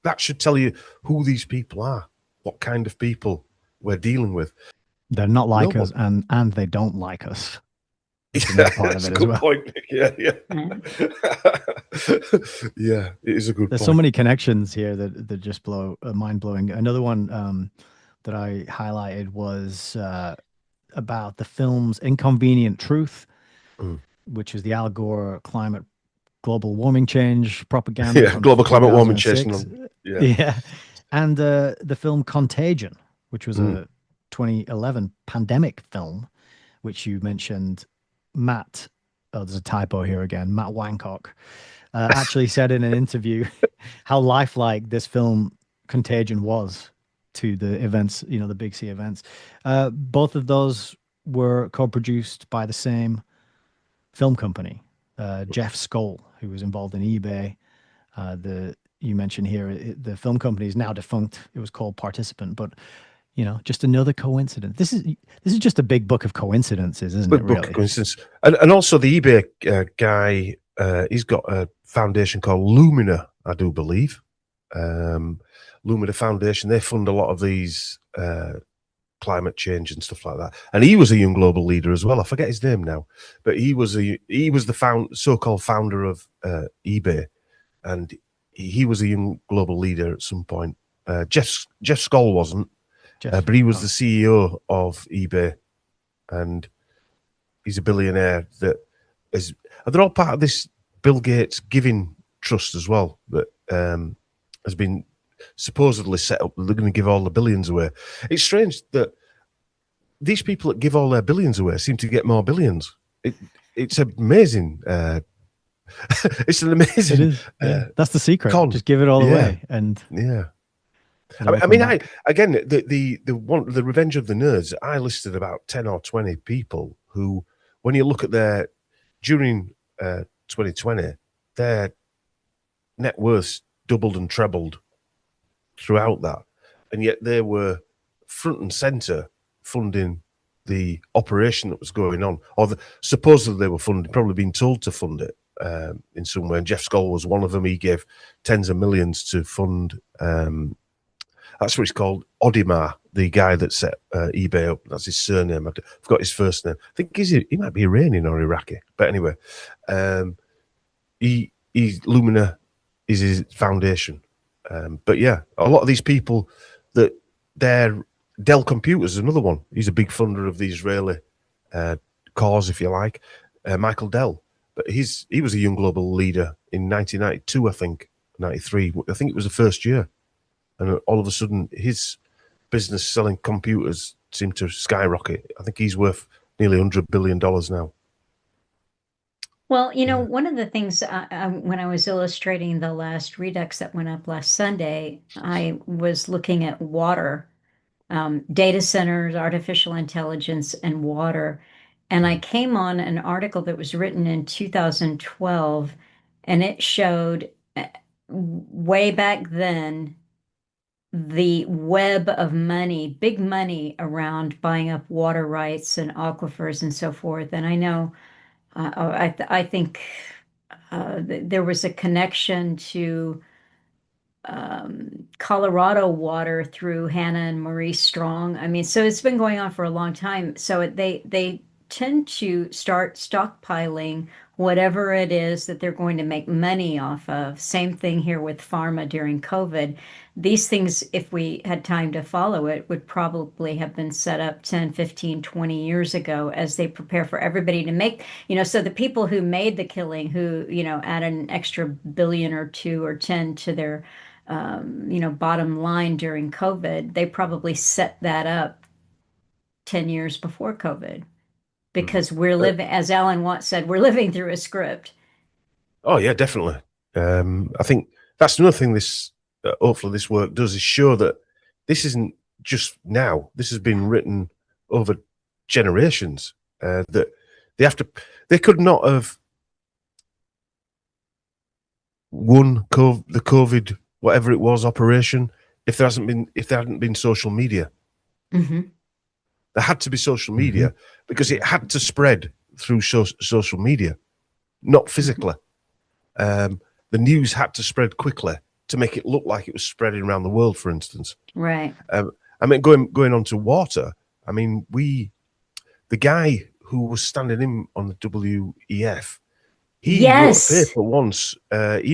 S3: That should tell you who these people are, what kind of people we're dealing with.
S2: They're not like us, and they don't like us.
S3: Yeah, that's a good point, Nick. Yeah. Yeah, it is a good point.
S2: There's so many connections here that just blow mind-blowing. Another one that I highlighted was about the film's Inconvenient Truth, which is the Al Gore climate global warming change propaganda.
S3: Yeah, global climate warming change.
S2: Yeah. And the film Contagion, which was a 2011 pandemic film, which you mentioned. Matt, there's a typo here again, Matt Wancock, actually said in an interview how lifelike this film Contagion was to the events, the Big C events. Both of those were co-produced by the same film company, Jeff Skoll, who was involved in eBay. You mentioned here, the film company is now defunct. It was called Participant, but just another coincidence. This is just a big book of coincidences, isn't it? Really? Book of coincidence.
S3: And also the eBay guy, he's got a foundation called Lumina, I do believe. Lumina Foundation. They fund a lot of these climate change and stuff like that. And he was a young global leader as well. I forget his name now, but he was the so-called founder of eBay, and he was a young global leader at some point. Jeff Skoll wasn't. But he was the CEO of eBay, and he's a billionaire. They're all part of this Bill Gates giving trust as well that has been supposedly set up. They're going to give all the billions away. It's strange that these people that give all their billions away seem to get more billions. It's amazing. It's an amazing.
S2: It is. That's the secret. Just give it all away, and
S3: I mean, again, the Revenge of the Nerds, I listed about 10 or 20 people who, when you look at during 2020, their net worths doubled and trebled throughout that. And yet they were front and center funding the operation that was going on, or supposedly they were funding, probably being told to fund it in some way. And Jeff Skoll was one of them. He gave tens of millions to fund that's what it's called, Odimar, the guy that set eBay up. That's his surname. I forgot his first name. I think he might be Iranian or Iraqi. But anyway, Lumina is his foundation. But yeah, a lot of these people Dell Computers is another one. He's a big funder of the Israeli cause, if you like. Michael Dell. But he was a young global leader in 1992, I think, 93. I think it was the first year. And all of a sudden, his business selling computers seemed to skyrocket. I think he's worth nearly $100 billion now.
S1: Well, one of the things when I was illustrating the last Redux that went up last Sunday, I was looking at water, data centers, artificial intelligence, and water. And I came on an article that was written in 2012, and it showed way back then the web of money, big money around buying up water rights and aquifers and so forth. And I know, I think there was a connection to Colorado water through Hannah and Marie Strong. I mean, so it's been going on for a long time. So they tend to start stockpiling whatever it is that they're going to make money off of. Same thing here with pharma during COVID. These things, if we had time to follow it, would probably have been set up 10, 15, 20 years ago as they prepare for everybody to make, so the people who made the killing, who, add an extra billion or two or 10 to their, bottom line during COVID, they probably set that up 10 years before COVID. Because we're living, as Alan Watts said, we're living through a script.
S3: Oh yeah, definitely. I think that's another thing. This hopefully this work does, is show that this isn't just now. This has been written over generations. That they could not have won the COVID, whatever it was, operation, if there hadn't been social media.
S1: Mm-hmm.
S3: There had to be social media because it had to spread through social media, not physically. The news had to spread quickly to make it look like it was spreading around the world, for instance.
S1: Right.
S3: I mean, going on to water, I mean, the guy who was standing in on the WEF, he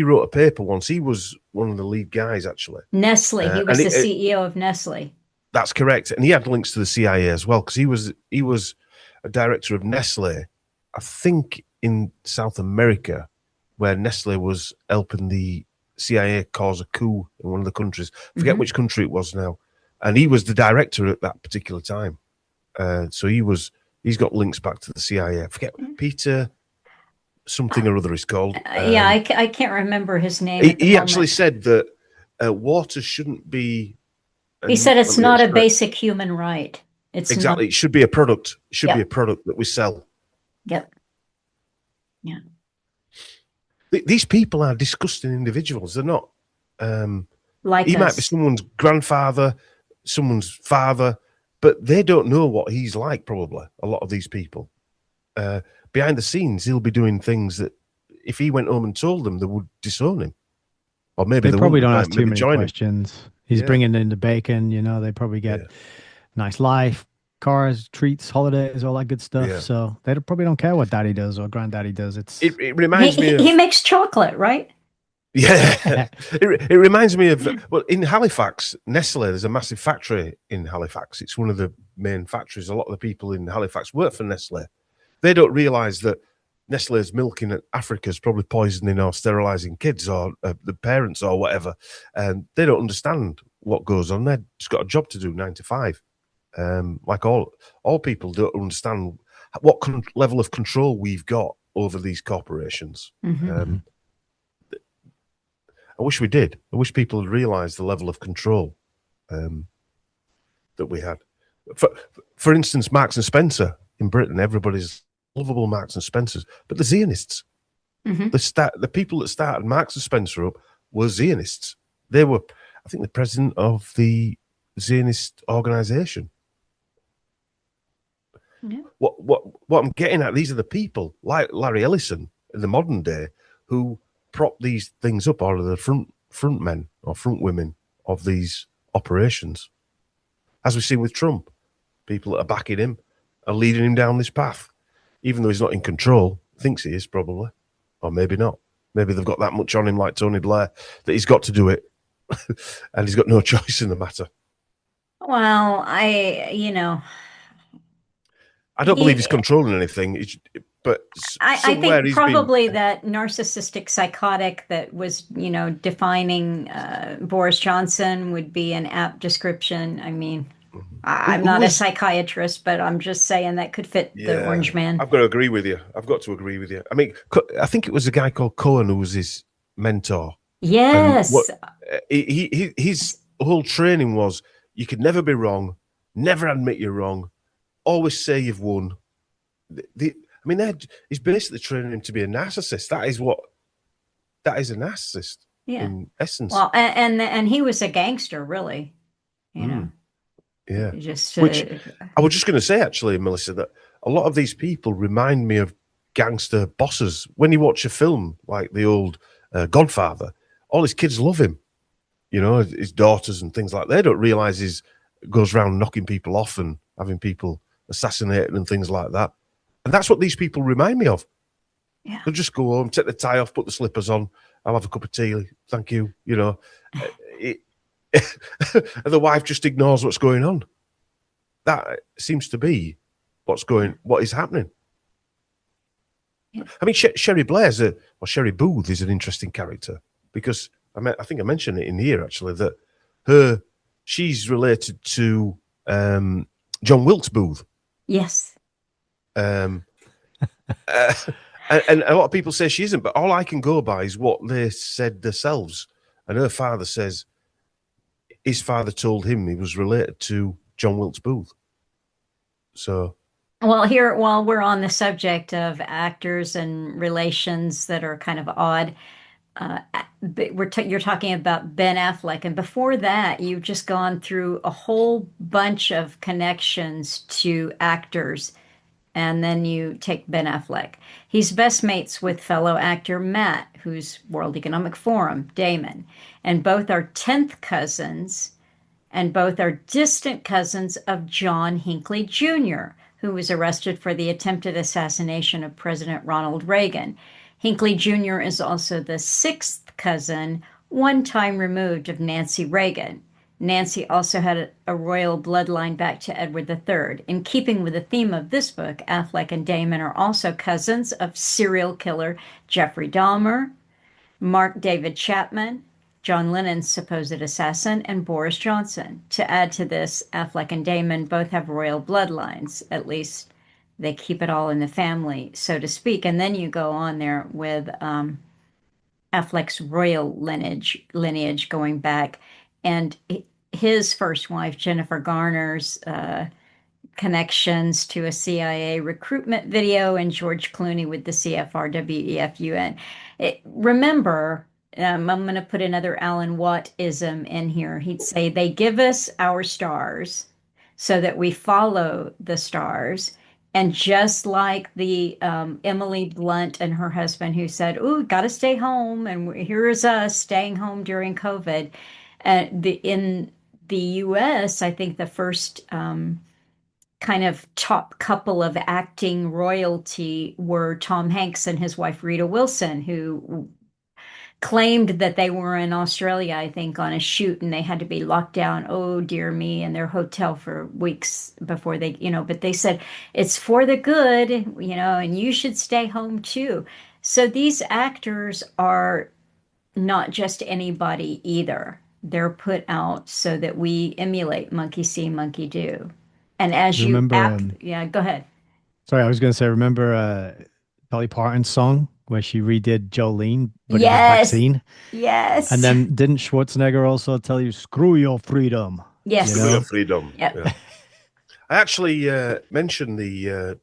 S3: wrote a paper once. He was one of the lead guys, actually.
S1: Nestle. He was the CEO of Nestle.
S3: That's correct. And he had links to the CIA as well, because he was a director of Nestle, I think in South America, where Nestle was helping the CIA cause a coup in one of the countries. I forget which country it was now. And he was the director at that particular time. So he's got links back to the CIA. I forget, Peter something or other is called.
S1: I can't remember his name.
S3: He actually said that water shouldn't be.
S1: He said it's not a basic human right. It's
S3: exactly.
S1: Not.
S3: It should be a product. It should be a product that we sell.
S1: Yep. Yeah.
S3: These people are disgusting individuals. They're not.
S1: Like
S3: he
S1: us.
S3: might be someone's grandfather, someone's father, but they don't know what he's like. Probably a lot of these people. Behind the scenes, he'll be doing things that, if he went home and told them, they would disown him. Or maybe
S2: they probably don't ask too many questions. He's
S3: Yeah.
S2: bringing in the bacon, they probably get nice life, cars, treats, holidays, all that good stuff.
S3: Yeah.
S2: So they probably don't care what daddy does or granddaddy does.
S3: It reminds me of...
S1: He makes chocolate, right?
S3: Yeah. it reminds me of, in Halifax, Nestle, there's a massive factory in Halifax. It's one of the main factories. A lot of the people in Halifax work for Nestle. They don't realise that Nestle's milk in Africa is probably poisoning or sterilising kids or the parents or whatever. And they don't understand what goes on. They've just got a job to do, 9 to 5. Like all people don't understand what level of control we've got over these corporations. I wish we did. I wish people had realised the level of control that we had. For instance, Marks and Spencer in Britain, everybody's lovable Marks and Spencers, but the Zionists, the people that started Marks and Spencer up were Zionists. They were, I think, the president of the Zionist organization. Yeah. What I'm getting at, these are the people like Larry Ellison in the modern day who prop these things up, or are the front men or front women of these operations. As we've seen with Trump, people that are backing him are leading him down this path. Even though he's not in control, thinks he is probably, or maybe not. Maybe they've got that much on him, like Tony Blair, that he's got to do it, and he's got no choice in the matter.
S1: Well, I
S3: don't believe he's controlling anything, but
S1: I think probably that narcissistic psychotic that was, defining Boris Johnson would be an apt description. I mean, I'm not a psychiatrist, but I'm just saying that could fit the Orange Man.
S3: I've got to agree with you. I mean, I think it was a guy called Cohen who was his mentor.
S1: Yes.
S3: His whole training was, you could never be wrong, never admit you're wrong, always say you've won. He's basically training him to be a narcissist. That is a narcissist in essence. Well,
S1: and he was a gangster, really.
S3: Yeah. Which I was just going to say, actually, Melissa, that a lot of these people remind me of gangster bosses. When you watch a film like the old Godfather, all his kids love him. His daughters and things like that. They don't realise he goes around knocking people off and having people assassinated and things like that. And that's what these people remind me of.
S1: Yeah.
S3: They'll just go home, take the tie off, put the slippers on. I'll have a cup of tea. Thank you. And the wife just ignores what's going on. That seems to be what is happening. Yeah. I mean, Sherry Booth is an interesting character because I think I mentioned it in here actually that she's related to John Wilkes Booth.
S1: Yes.
S3: And a lot of people say she isn't, but all I can go by is what they said themselves. And her father says his father told him he was related to John Wilkes Booth. So,
S1: Well, here, while we're on the subject of actors and relations that are kind of odd, you're talking about Ben Affleck, and before that, you've just gone through a whole bunch of connections to actors, and then you take Ben Affleck. He's best mates with fellow actor Matt, who's World Economic Forum, Damon, and both are 10th cousins and both are distant cousins of John Hinckley Jr., who was arrested for the attempted assassination of President Ronald Reagan. Hinckley Jr. is also the sixth cousin, one time removed, of Nancy Reagan. Nancy also had a royal bloodline back to Edward III. In keeping with the theme of this book, Affleck and Damon are also cousins of serial killer Jeffrey Dahmer, Mark David Chapman, John Lennon's supposed assassin, and Boris Johnson. To add to this, Affleck and Damon both have royal bloodlines. At least they keep it all in the family, so to speak. And then you go on there with Affleck's royal lineage going back, and his first wife, Jennifer Garner's connections to a CIA recruitment video, and George Clooney with the CFRWEFUN. Remember, I'm going to put another Alan Watt-ism in here. He'd say, they give us our stars so that we follow the stars. And just like the Emily Blunt and her husband who said, "Ooh, got to stay home," and here is us staying home during COVID. In the U.S., I think the first kind of top couple of acting royalty were Tom Hanks and his wife Rita Wilson, who claimed that they were in Australia, I think, on a shoot, and they had to be locked down, oh dear me, in their hotel for weeks before they, but they said it's for the good, and you should stay home too. So these actors are not just anybody either. They're put out so that we emulate monkey see, monkey do. And as you
S2: Remember,
S1: yeah, go ahead.
S2: sorry, I was going to say, remember Dolly Parton's song where she redid Jolene, but it was
S1: Yes,
S2: vaccine? And
S1: yes,
S2: then didn't Schwarzenegger also tell you, screw your freedom?
S1: yes.
S3: Screw your freedom.
S1: Yep.
S3: Yeah. I actually mentioned the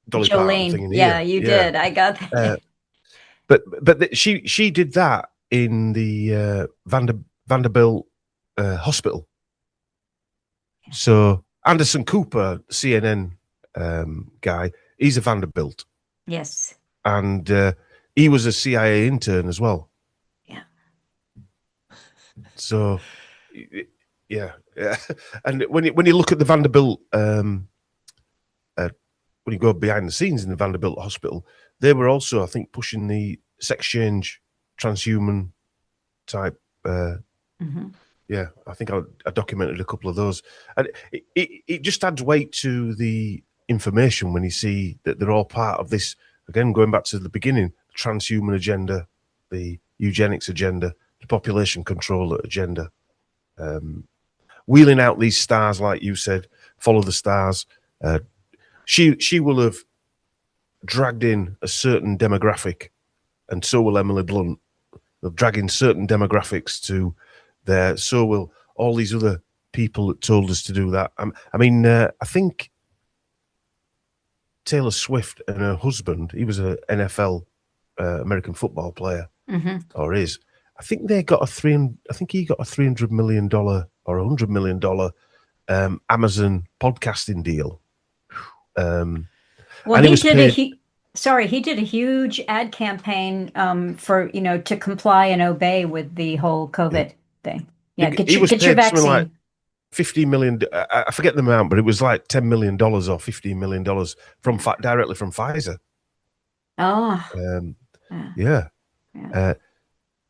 S3: Dolly Parton thing
S1: Jolene,
S3: in
S1: yeah,
S3: here.
S1: you did. I got that.
S3: She did that in the Vanderbilt hospital. So Anderson Cooper, CNN guy, he's a Vanderbilt,
S1: Yes.
S3: and he was a CIA intern as well.
S1: Yeah.
S3: So, yeah. And when you look at the Vanderbilt, when you go behind the scenes in the Vanderbilt hospital, they were also, I think, pushing the sex change, transhuman type. Yeah, I think I documented a couple of those, and it just adds weight to the information when you see that they're all part of this. Again, going back to the beginning, the transhuman agenda, the eugenics agenda, the population control agenda, wheeling out these stars, like you said, follow the stars. She will have dragged in a certain demographic, and so will Emily Blunt. They'll drag in certain demographics to there. So will all these other people that told us to do that. I think Taylor Swift and her husband, he was an NFL American football player, or is. I think they got he got a $300 million or $100 million Amazon podcasting deal.
S1: Well, he did a huge ad campaign for to comply and obey with the whole COVID thing. Yeah, get your vaccine.
S3: Like $15 million. I forget the amount, but it was like $10 million or $15 million directly from Pfizer.
S1: Oh,
S3: yeah.
S1: yeah.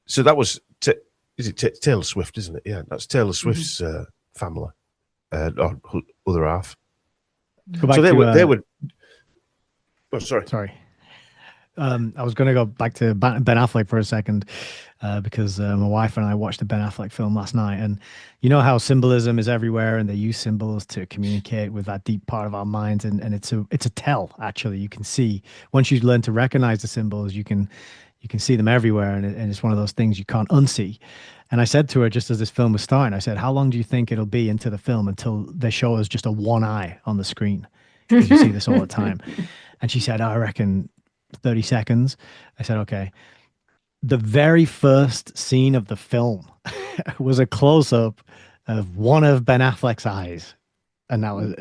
S3: So that was Taylor Swift, isn't it? Yeah, that's Taylor Swift's family, or other half. So they were. Oh, sorry.
S2: I was going to go back to Ben Affleck for a second because my wife and I watched the Ben Affleck film last night, and you know how symbolism is everywhere, and they use symbols to communicate with that deep part of our minds, and it's a tell. Actually, you can see once you learn to recognize the symbols, you can You can see them everywhere, and it's one of those things you can't unsee. And I said to her just as this film was starting, I said, "How long do you think it'll be into the film until they show us just a one eye on the screen? Because you see this all the time." And she said, "Oh, I reckon 30 seconds." I said, "Okay." The very first scene of the film was a close up of one of Ben Affleck's eyes. And that was it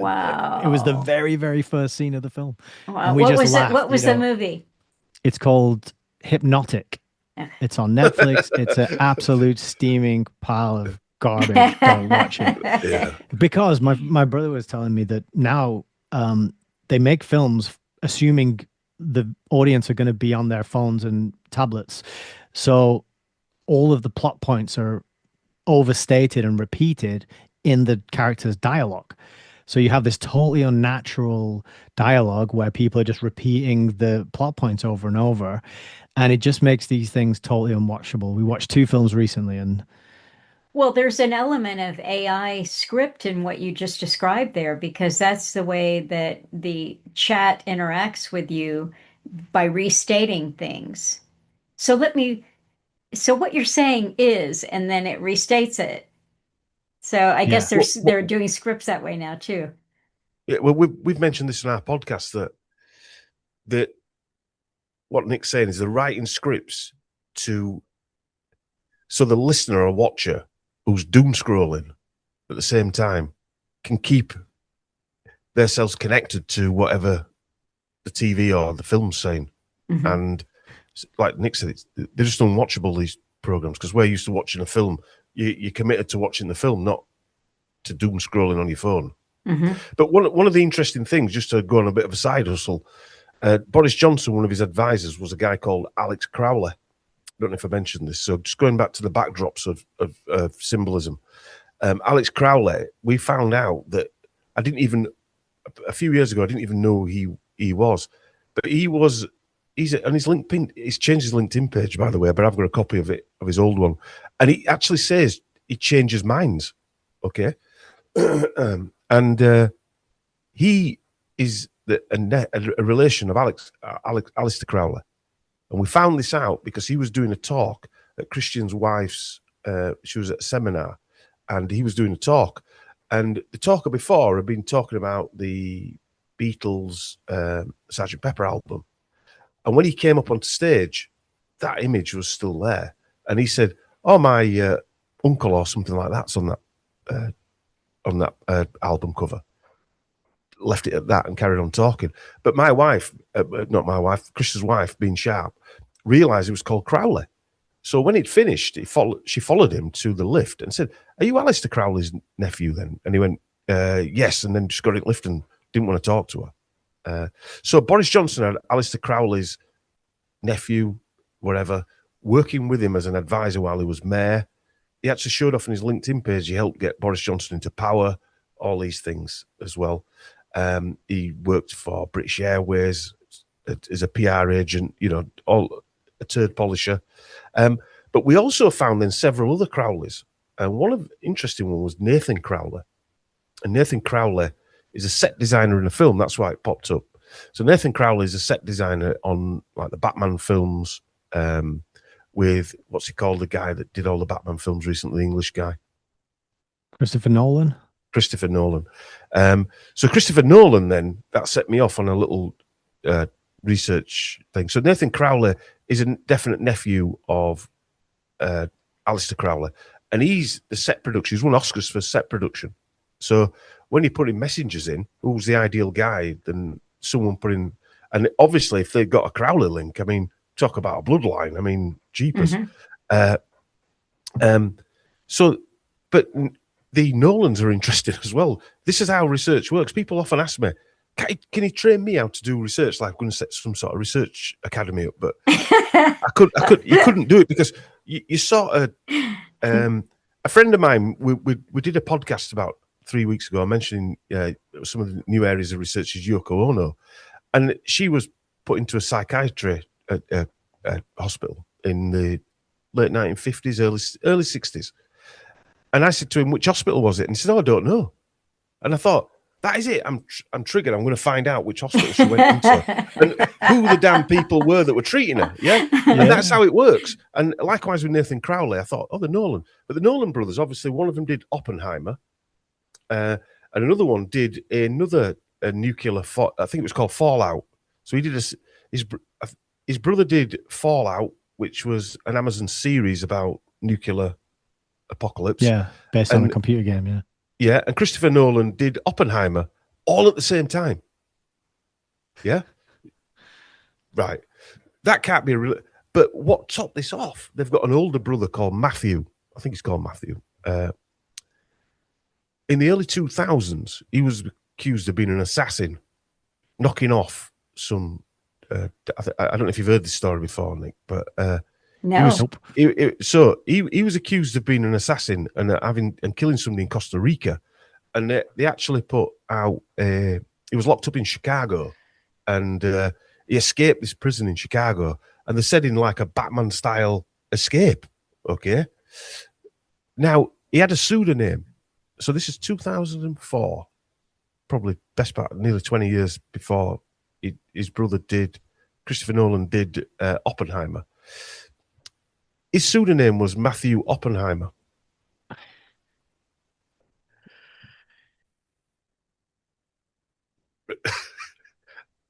S2: was the
S1: Wow.
S2: very, very first scene of the film.
S1: Wow.
S2: And we
S1: What
S2: just
S1: was it? What
S2: laughed,
S1: was the movie?
S2: It's called Hypnotic. It's on Netflix. It's an absolute steaming pile of garbage. Don't watch it.
S3: Yeah.
S2: Because my brother was telling me that now they make films assuming the audience are going to be on their phones and tablets. So all of the plot points are overstated and repeated in the character's dialogue. So you have this totally unnatural dialogue where people are just repeating the plot points over and over. And it just makes these things totally unwatchable. We watched two films recently and
S1: Well, there's an element of AI script in what you just described there, because that's the way that the chat interacts with you by restating things. So so what you're saying is, and then it restates it. So I guess
S2: yeah.
S1: they're doing scripts that way now too.
S3: Yeah, well, we've mentioned this in our podcast that what Nick's saying is they're writing scripts so the listener or watcher who's doom scrolling at the same time can keep themselves connected to whatever the TV or the film's saying.
S1: Mhm.
S3: And like Nick said, they're just unwatchable, these programs, because we're used to watching a film. You're committed to watching the film, not to doom scrolling on your phone.
S1: Mhm.
S3: But one of the interesting things, just to go on a bit of a side hustle, Boris Johnson, one of his advisors, was a guy called Alex Crowley. I don't know if I mentioned this. So just going back to the backdrops of symbolism, Alex Crowley, we found out that a few years ago, I didn't even know who he was. But he's on his LinkedIn, he's changed his LinkedIn page, by the way, but I've got a copy of it, of his old one. And he actually says he changes minds. Okay. And he is a relation of Alistair Crowley. And we found this out because he was doing a talk at Christian's wife's, she was at a seminar, and he was doing a talk. And the talker before had been talking about the Beatles' Sgt. Pepper album. And when he came up on stage, that image was still there. And he said, "Oh, my uncle," or something like that's on that album cover. Left it at that and carried on talking. But my wife, not my wife, Chris's wife, being sharp, realised it was called Crowley. So when he'd finished, she followed him to the lift and said, "Are you Alistair Crowley's nephew then?" And he went, "Yes," and then just got in the lift and didn't want to talk to her. So Boris Johnson had Alistair Crowley's nephew, whatever, working with him as an advisor while he was mayor. He actually showed off on his LinkedIn page. He helped get Boris Johnson into power, all these things as well. He worked for British Airways as a PR agent, all a turd polisher. But we also found then several other Crowleys. And one of the interesting one was Nathan Crowley. And Nathan Crowley is a set designer in a film. That's why it popped up. So Nathan Crowley is a set designer on like the Batman films, with what's he called, the guy that did all the Batman films recently, the English guy.
S2: Christopher Nolan.
S3: So Christopher Nolan, then, that set me off on a little research thing. So Nathan Crowley is a definite nephew of Alistair Crowley, and he's the set production. He's won Oscars for set production. So when you're putting messengers in, who's the ideal guy? Then someone putting, and obviously if they've got a Crowley link, I mean, talk about a bloodline. I mean, jeepers. So, but the Nolans are interested as well. This is how research works. People often ask me, can you train me how to do research? Like I'm going to set some sort of research academy up, but you couldn't do it because you sort of, a friend of mine, we did a podcast about 3 weeks ago mentioning some of the new areas of research is Yoko Ono, and she was put into a psychiatry hospital in the late 1950s, early 60s. And I said to him, "Which hospital was it?" And he said, "Oh, I don't know." And I thought, that is it. I'm triggered. I'm going to find out which hospital she went into and who the damn people were that were treating her. Yeah. And that's how it works. And likewise with Nathan Crowley, I thought, oh, the Nolan. But the Nolan brothers, obviously, one of them did Oppenheimer, and another one did another nuclear. I think it was called Fallout. So he did his brother did Fallout, which was an Amazon series about nuclear apocalypse.
S2: Yeah, based on a computer game. Yeah.
S3: Yeah, and Christopher Nolan did Oppenheimer all at the same time. Yeah? Right. That can't be a real... But what topped this off, they've got an older brother called Matthew. I think he's called Matthew. In the early 2000s, he was accused of being an assassin, knocking off some... I don't know if you've heard this story before, Nick, but...
S1: No.
S3: He was accused of being an assassin and killing somebody in Costa Rica, and they actually put out. He was locked up in Chicago, and he escaped this prison in Chicago, and they said in like a Batman style escape. Okay, now he had a pseudonym, so this is 2004, probably best part nearly 20 years before his brother did. Christopher Nolan did Oppenheimer. His pseudonym was Matthew Oppenheimer.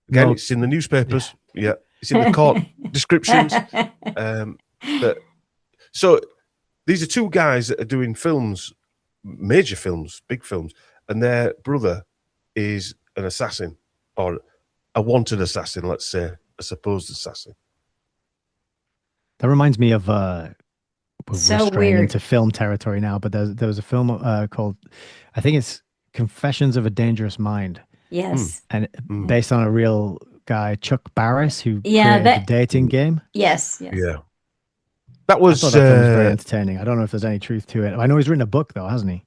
S3: Again, it's in the newspapers. Yeah, it's in the court descriptions. So these are two guys that are doing films, major films, big films, and their brother is an assassin or a wanted assassin, let's say, a supposed assassin.
S2: That reminds me of we're
S1: So
S2: straying
S1: weird.
S2: into film territory now, but there was a film called, I think it's Confessions of a Dangerous Mind,
S1: Yes.
S2: and based on a real guy, Chuck Barris, who
S1: Yeah,
S2: created the dating game.
S1: Yes. Yes.
S3: Yeah, that was.
S2: I thought that film was very entertaining. I don't know if there's any truth to it. I know he's written a book though, hasn't he?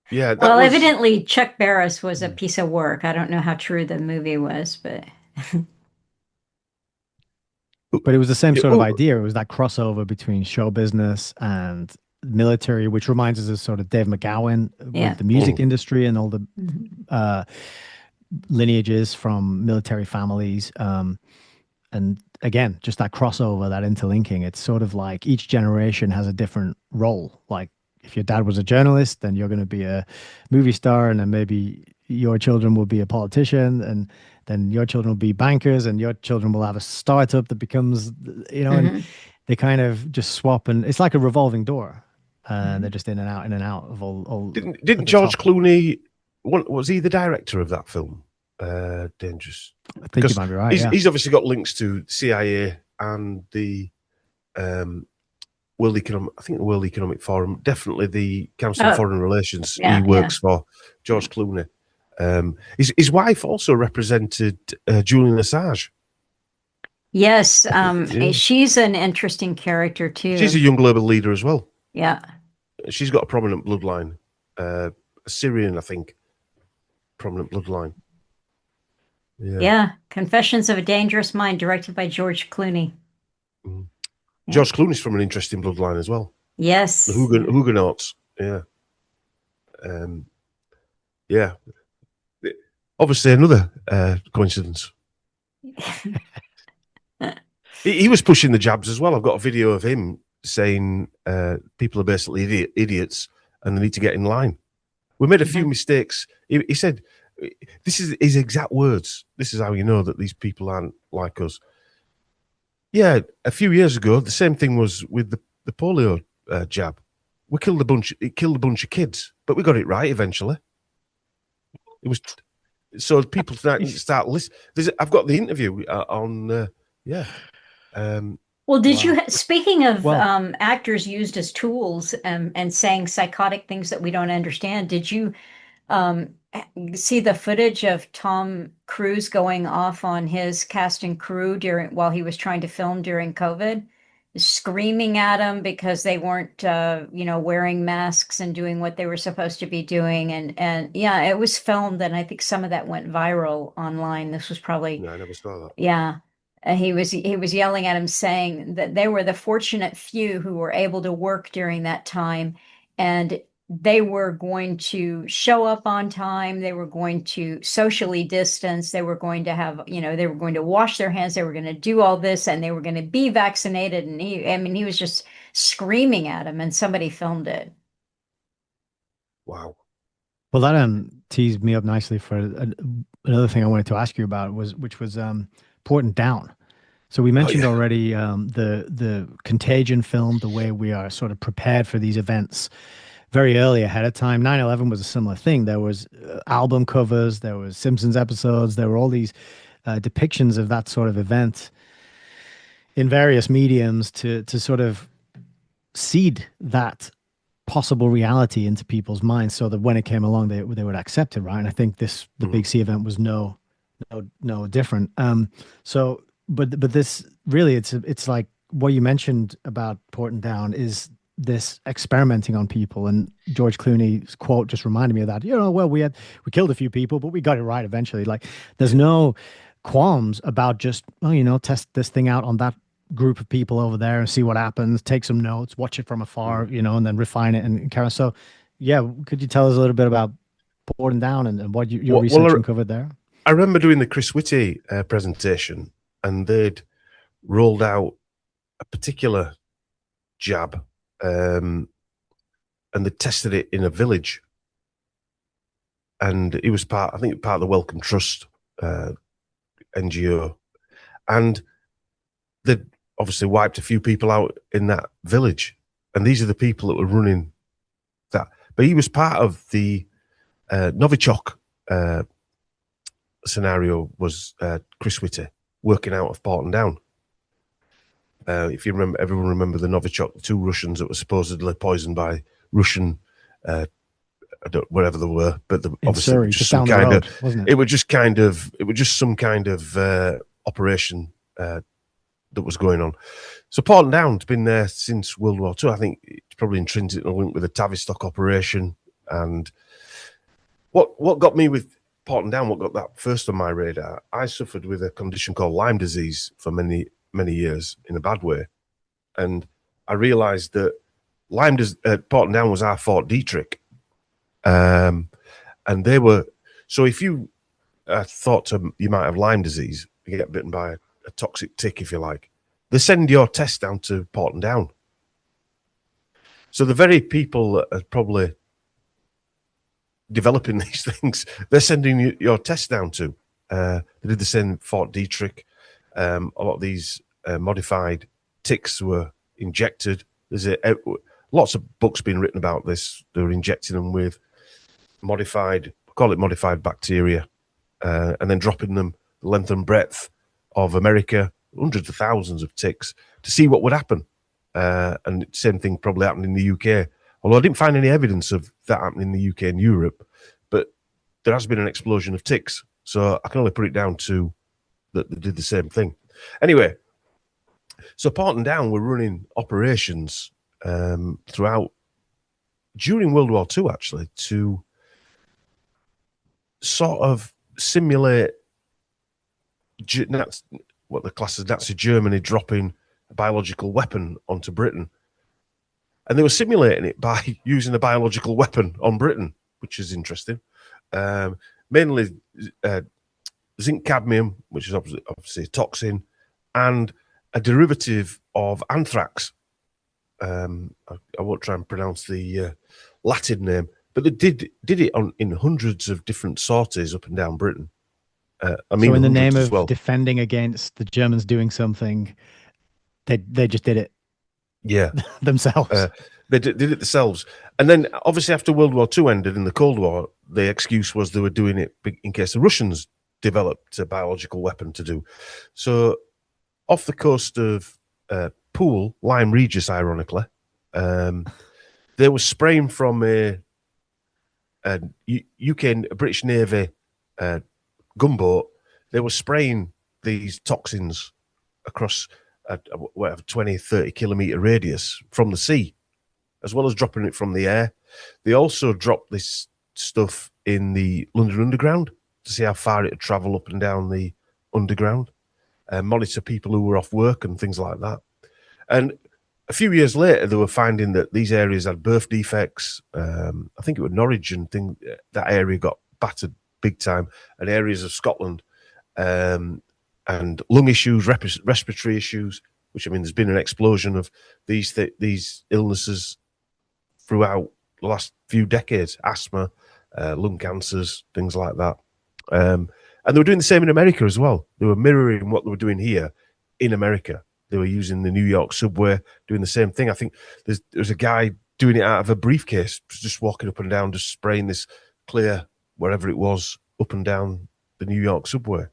S3: Yeah.
S1: Well, evidently Chuck Barris was a piece of work. I don't know how true the movie was, but
S2: But it was the same sort of idea. It was that crossover between show business and military, which reminds us of sort of Dave McGowan with the music industry and all the lineages from military families. And again, just that crossover, that interlinking. It's sort of like each generation has a different role. Like if your dad was a journalist, then you're going to be a movie star, and then maybe your children will be a politician, and then your children will be bankers, and your children will have a startup that becomes, and they kind of just swap, and it's like a revolving door, and they're just in and out of all.
S3: Didn't George Clooney? Was he the director of that film? Dangerous.
S2: I think you might be right.
S3: He's obviously got links to CIA and the World Economic. I think the World Economic Forum. Definitely the Council of Foreign Relations. He works for George Clooney. His wife also represented Julian Assange.
S1: yes, she's an interesting character too.
S3: She's a young global leader as well.
S1: Yeah.
S3: She's got a prominent bloodline. Syrian, I think. Prominent bloodline.
S1: Yeah. Confessions of a Dangerous Mind, directed by George Clooney.
S3: George Clooney's from an interesting bloodline as well.
S1: Yes.
S3: The Huguenots. Yeah. Yeah. Obviously, another coincidence. he was pushing the jabs as well. I've got a video of him saying people are basically idiots and they need to get in line. We made a few mistakes. He said, this is his exact words. This is how you know that these people aren't like us. Yeah, a few years ago, the same thing was with the polio jab. It killed a bunch of kids, but we got it right eventually. It was so people start listening. I've got the interview on.
S1: Well, did you, speaking of actors used as tools and saying psychotic things that we don't understand, did you see the footage of Tom Cruise going off on his cast and crew while he was trying to film during COVID, screaming at them because they weren't, wearing masks and doing what they were supposed to be doing, and yeah, it was filmed, and I think some of that went viral online. This was probably
S3: No, I never saw that.
S1: Yeah. He was yelling at him, saying that they were the fortunate few who were able to work during that time, and they were going to show up on time. They were going to socially distance. They were going to have, they were going to wash their hands. They were going to do all this and they were going to be vaccinated. And he was just screaming at him and somebody filmed it.
S3: Wow.
S2: Well, that teased me up nicely for another thing I wanted to ask you about which was Porton Down. So we mentioned already the Contagion film, the way we are sort of prepared for these events very early ahead of time. 9/11 was a similar thing. There was album covers, there was Simpsons episodes, there were all these depictions of that sort of event in various mediums to sort of seed that possible reality into people's minds, so that when it came along, they would accept it, right? And I think the Big C event was no different. So, but this really, it's like what you mentioned about Porton Down is this experimenting on people, and George Clooney's quote just reminded me of that. Well, we killed a few people, but we got it right eventually. Like, there's no qualms about just test this thing out on that group of people over there and see what happens, take some notes, watch it from afar, and then refine it and carry on. So yeah, could you tell us a little bit about Porton Down and what your research uncovered there?
S3: I remember doing the Chris Whitty presentation, and they'd rolled out a particular jab, and they tested it in a village, and it was part of the Wellcome Trust NGO, and they'd obviously wiped a few people out in that village, and these are the people that were running that. But he was part of the Novichok scenario, was Chris Whitty working out of Porton Down. If you remember, everyone remember the Novichok, the two Russians that were supposedly poisoned by Russian, whatever they were, but obviously
S2: Surrey, just some kind road, of, wasn't it?
S3: It was just some kind of operation that was going on. So Porton Down's been there since World War II. I think it's probably intrinsically linked with the Tavistock operation. And what got me with Porton Down, what got that first on my radar, I suffered with a condition called Lyme disease for many, many years in a bad way. And I realised that Porton Down was our Fort Detrick. And they were, so if you thought you might have Lyme disease, you get bitten by a toxic tick, if you like, they send your test down to Porton Down. So the very people that are probably developing these things, they're sending your test down to. They did the same Fort Detrick. A lot of these modified ticks were injected. There's lots of books being written about this. They're injecting them with modified bacteria, and then dropping them the length and breadth of America, hundreds of thousands of ticks, to see what would happen. And same thing probably happened in the UK. Although I didn't find any evidence of that happening in the UK and Europe, but there has been an explosion of ticks. So I can only put it down to that they did the same thing. Anyway, so Porton Down were running operations throughout, during World War II, actually, to sort of simulate what the class as Nazi Germany dropping a biological weapon onto Britain. And they were simulating it by using a biological weapon on Britain, which is interesting. Mainly zinc cadmium, which is obviously a toxin, and a derivative of anthrax. I won't try and pronounce the Latin name, but they did it in hundreds of different sorties up and down Britain.
S2: So in the name of defending against the Germans doing something, they just did it.
S3: Yeah,
S2: themselves.
S3: They did it themselves. And then obviously after World War II ended in the Cold War, the excuse was they were doing it in case the Russians developed a biological weapon to do. So off the coast of Poole, Lyme Regis, ironically, they were spraying from a British Navy gunboat. They were spraying these toxins across whatever 20, 30 kilometer radius from the sea, as well as dropping it from the air. They also dropped this stuff in the London Underground to see how far it would travel up and down the underground, monitor people who were off work and things like that. And a few years later, they were finding that these areas had birth defects. I think it was Norwich and that area got battered big time, and areas of Scotland, and lung issues, respiratory issues. Which, I mean, there's been an explosion of these illnesses throughout the last few decades: asthma, lung cancers, things like that. And they were doing the same in America as well. They were mirroring what they were doing here in America. They were using the New York subway, doing the same thing. I think there's a guy doing it out of a briefcase, just walking up and down, just spraying this clear, wherever it was, up and down the New York subway.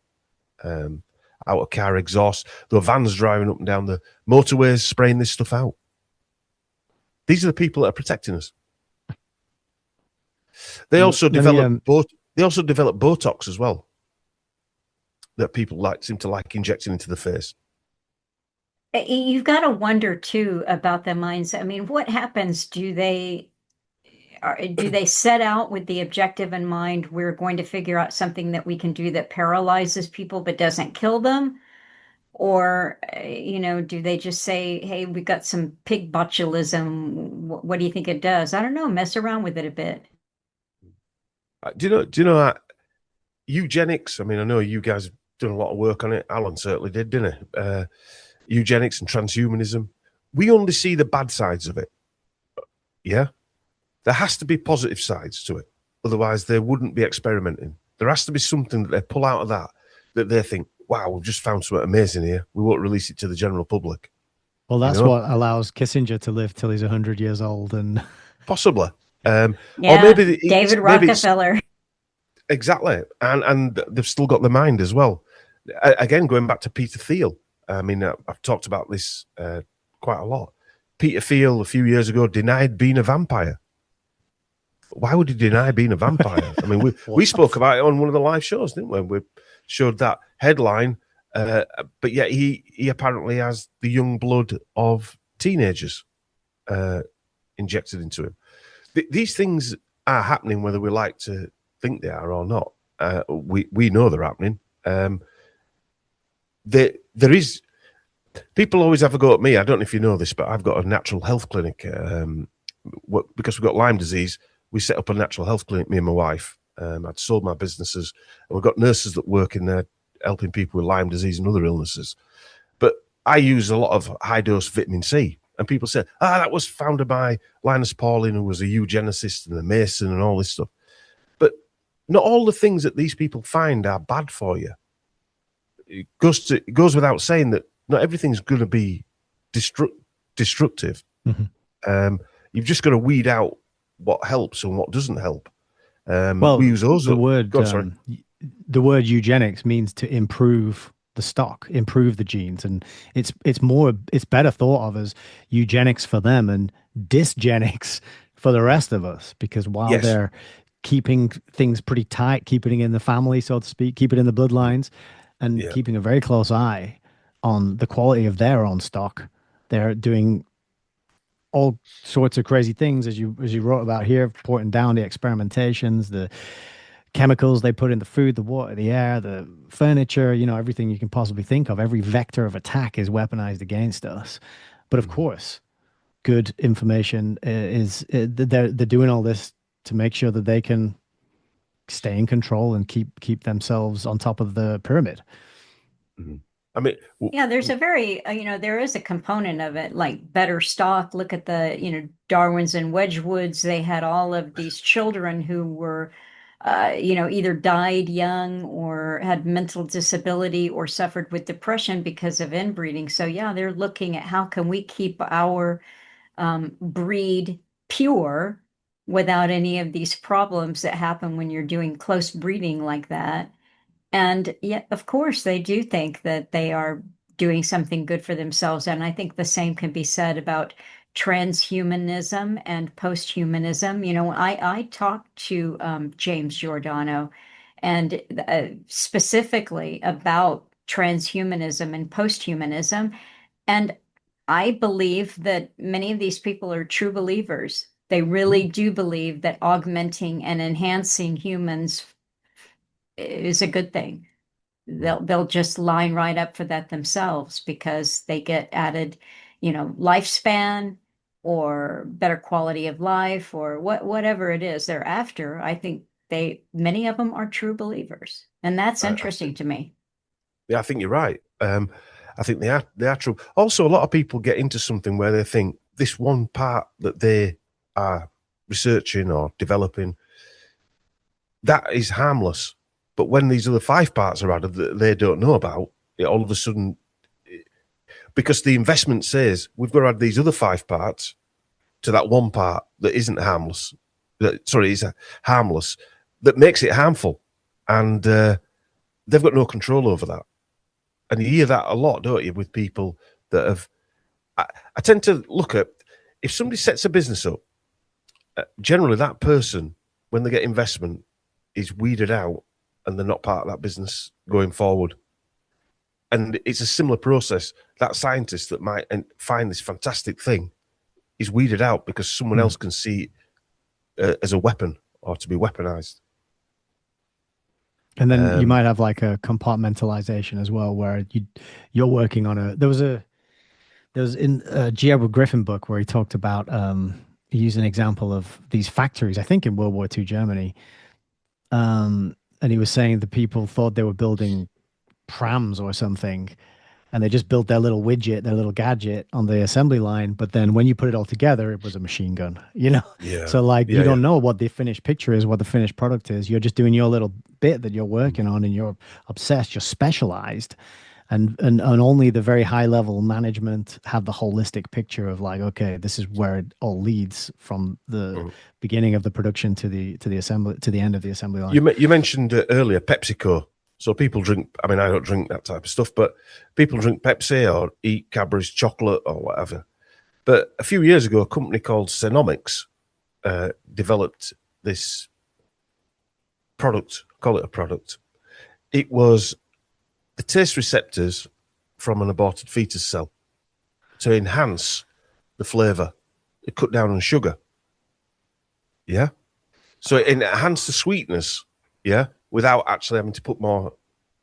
S3: Out of car exhaust. There were vans driving up and down the motorways, spraying this stuff out. These are the people that are protecting us. They also develop Botox as well, that people seem to like injecting into the face.
S1: You've got to wonder too about the minds. I mean, what happens? Do they set out with the objective in mind? We're going to figure out something that we can do that paralyzes people but doesn't kill them? Or, do they just say, hey, we got some pig botulism. What do you think it does? I don't know. Mess around with it a bit.
S3: Do you know eugenics? I mean, I know you guys have done a lot of work on it. Alan certainly did, didn't he? Eugenics and transhumanism. We only see the bad sides of it. Yeah? There has to be positive sides to it. Otherwise, they wouldn't be experimenting. There has to be something that they pull out of that they think, wow, we've just found something amazing here. We won't release it to the general public.
S2: Well, that's what allows Kissinger to live till he's 100 years old. And
S3: possibly.
S1: Yeah,
S3: or maybe
S1: David Rockefeller.
S3: Exactly. And they've still got the mind as well. Again, going back to Peter Thiel. I mean, I've talked about this quite a lot. Peter Thiel, a few years ago, denied being a vampire. Why would he deny being a vampire? I mean, we spoke about it on one of the live shows, didn't we? We showed that headline, but yet he apparently has the young blood of teenagers injected into him. These things are happening, whether we like to think they are or not. We know they're happening. There is. People always have a go at me. I don't know if you know this, but I've got a natural health clinic. Because we've got Lyme disease, we set up a natural health clinic, me and my wife. I'd sold my businesses, and we've got nurses that work in there helping people with Lyme disease and other illnesses. But I use a lot of high-dose vitamin C. And people say, that was founded by Linus Pauling, who was a eugenicist and a Mason and all this stuff. But not all the things that these people find are bad for you. It goes without saying that not everything's going to be destructive. Mm-hmm. You've just got to weed out what helps and what doesn't help.
S2: Well,
S3: we use those.
S2: The word eugenics means to improve the stock, improve the genes, and it's better thought of as eugenics for them and dysgenics for the rest of us, because while they're keeping things pretty tight, keeping it in the family, so to speak, keep it in the bloodlines, and keeping a very close eye on the quality of their own stock, they're doing all sorts of crazy things, as you wrote about here, reporting down the experimentations, the chemicals they put in the food, the water, the air, the furniture, everything you can possibly think of. Every vector of attack is weaponized against us. But of course, good information they're doing all this to make sure that they can stay in control and keep themselves on top of the pyramid.
S3: Mm-hmm. I mean,
S1: there's a very, there is a component of it, like better stock. Look at the, Darwin's and Wedgwoods. They had all of these children who were, either died young or had mental disability or suffered with depression because of inbreeding. So they're looking at how can we keep our breed pure without any of these problems that happen when you're doing close breeding like that. And yet, of course, they do think that they are doing something good for themselves. And I think the same can be said about transhumanism and posthumanism. I talked to James Giordano and specifically about transhumanism and posthumanism. And I believe that many of these people are true believers. They really do believe that augmenting and enhancing humans is a good thing. They'll just line right up for that themselves because they get added, lifespan or better quality of life or whatever it is they're after. I think many of them are true believers, and that's interesting to me.
S3: Yeah, I think you're right. I think they are true. Also, a lot of people get into something where they think this one part that they are researching or developing, that is harmless. But when these other 5 parts are added that they don't know about, it all of a sudden, because the investment says we've got to add these other 5 parts to that one part that isn't harmless, is harmless, that makes it harmful. And they've got no control over that. And you hear that a lot, don't you, with people that have... I tend to look at, if somebody sets a business up, generally that person, when they get investment, is weeded out and they're not part of that business going forward. And it's a similar process. That scientist that might find this fantastic thing is weeded out because someone else can see it as a weapon or to be weaponized.
S2: And then you might have like a compartmentalization as well, where you're working on there was in a G. Edward Griffin book where he talked about he used an example of these factories, I think in World War II Germany. And he was saying the people thought they were building prams or something, and they just built their little widget, their little gadget on the assembly line. But then when you put it all together, it was a machine gun,
S3: Yeah.
S2: So you don't know what the finished picture is, what the finished product is. You're just doing your little bit that you're working on, and you're obsessed, you're specialized. And only the very high level management have the holistic picture of like, okay, this is where it all leads from the beginning of the production to the assembly, to the end of the assembly line.
S3: You mentioned earlier PepsiCo. So people drink, I mean, I don't drink that type of stuff, but people drink Pepsi or eat Cadbury's chocolate or whatever. But a few years ago, a company called Cenomics developed this product, call it a product. It was the taste receptors from an aborted fetus cell to enhance the flavour. It cut down on sugar. Yeah. So it enhanced the sweetness, yeah, without actually having to put more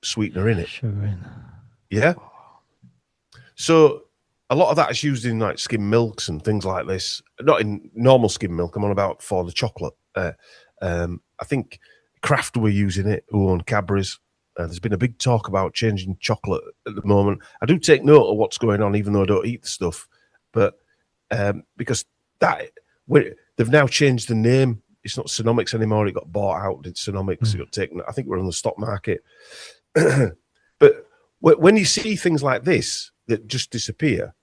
S3: sweetener in it.
S2: Sugar in.
S3: Yeah. So a lot of that is used in like skim milks and things like this. Not in normal skim milk. I'm on about for the chocolate. I think Kraft were using it, who own Cadbury's. There's been a big talk about changing chocolate at the moment. I do take note of what's going on, even though I don't eat the stuff. But because they've now changed the name. It's not Cenomics anymore. It got bought out. It's Cenomics. It got taken. I think we're on the stock market. But when you see things like this that just disappear,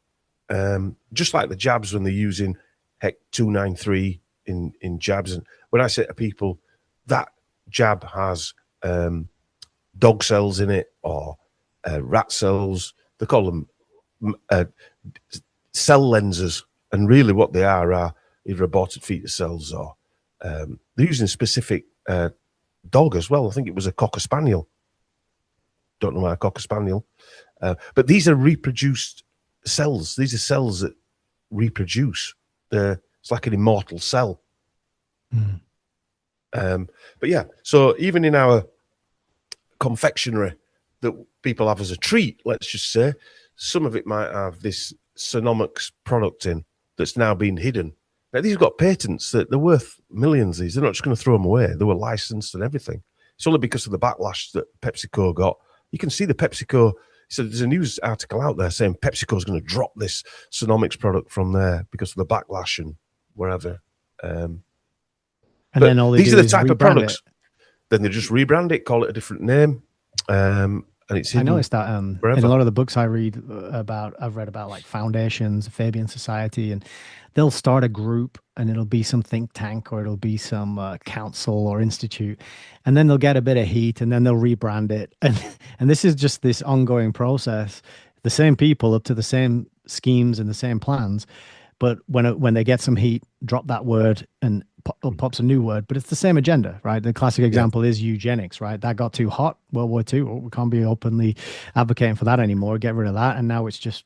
S3: just like the jabs when they're using HEC 293 in jabs, and when I say to people that jab has dog cells in it or rat cells, they call them cell lenses, and really what they are either aborted fetus cells or they're using a specific dog as well. I think it was a Cocker Spaniel. Don't know why a Cocker Spaniel. But these are reproduced cells. These are cells that reproduce. It's like an immortal cell. But yeah, so even in our confectionery that people have as a treat, let's just say, some of it might have this Cenomics product in that's now been hidden. Now, these have got patents that they're worth millions. These, they're not just going to throw them away. They were licensed and everything. It's only because of the backlash that PepsiCo got. You can see the PepsiCo. So there's a news article out there saying PepsiCo is going to drop this Cenomics product from there because of the backlash and wherever. And
S2: then all
S3: these are the type of products. Then they just rebrand it, call it a different name. And it's
S2: I noticed that in a lot of the books I read I've read about like foundations, Fabian Society, and they'll start a group and it'll be some think tank or it'll be some council or institute, and then they'll get a bit of heat and then they'll rebrand it. And this is just this ongoing process. The same people up to the same schemes and the same plans, but when they get some heat, drop that word and pops a new word, but it's the same agenda, right? The classic example is eugenics, right? That got too hot, World War II. We can't be openly advocating for that anymore. Get rid of that. And now it's just,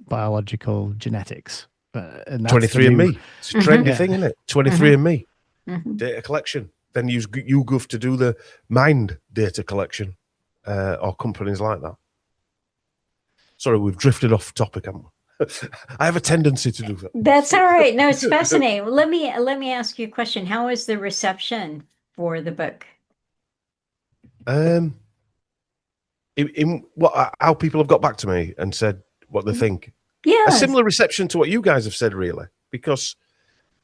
S2: biological genetics. And
S3: 23andMe. It's a trendy thing, isn't it? 23andMe. Data collection. Then use YouGov to do the mind data collection or companies like that. Sorry, we've drifted off topic, haven't we? I have a tendency to do that.
S1: That's all right. No, it's fascinating. Let me ask you a question. How is the reception for the book?
S3: Um, in what how people have got back to me and said what they think. A
S1: Yes.
S3: similar reception to what you guys have said, really, because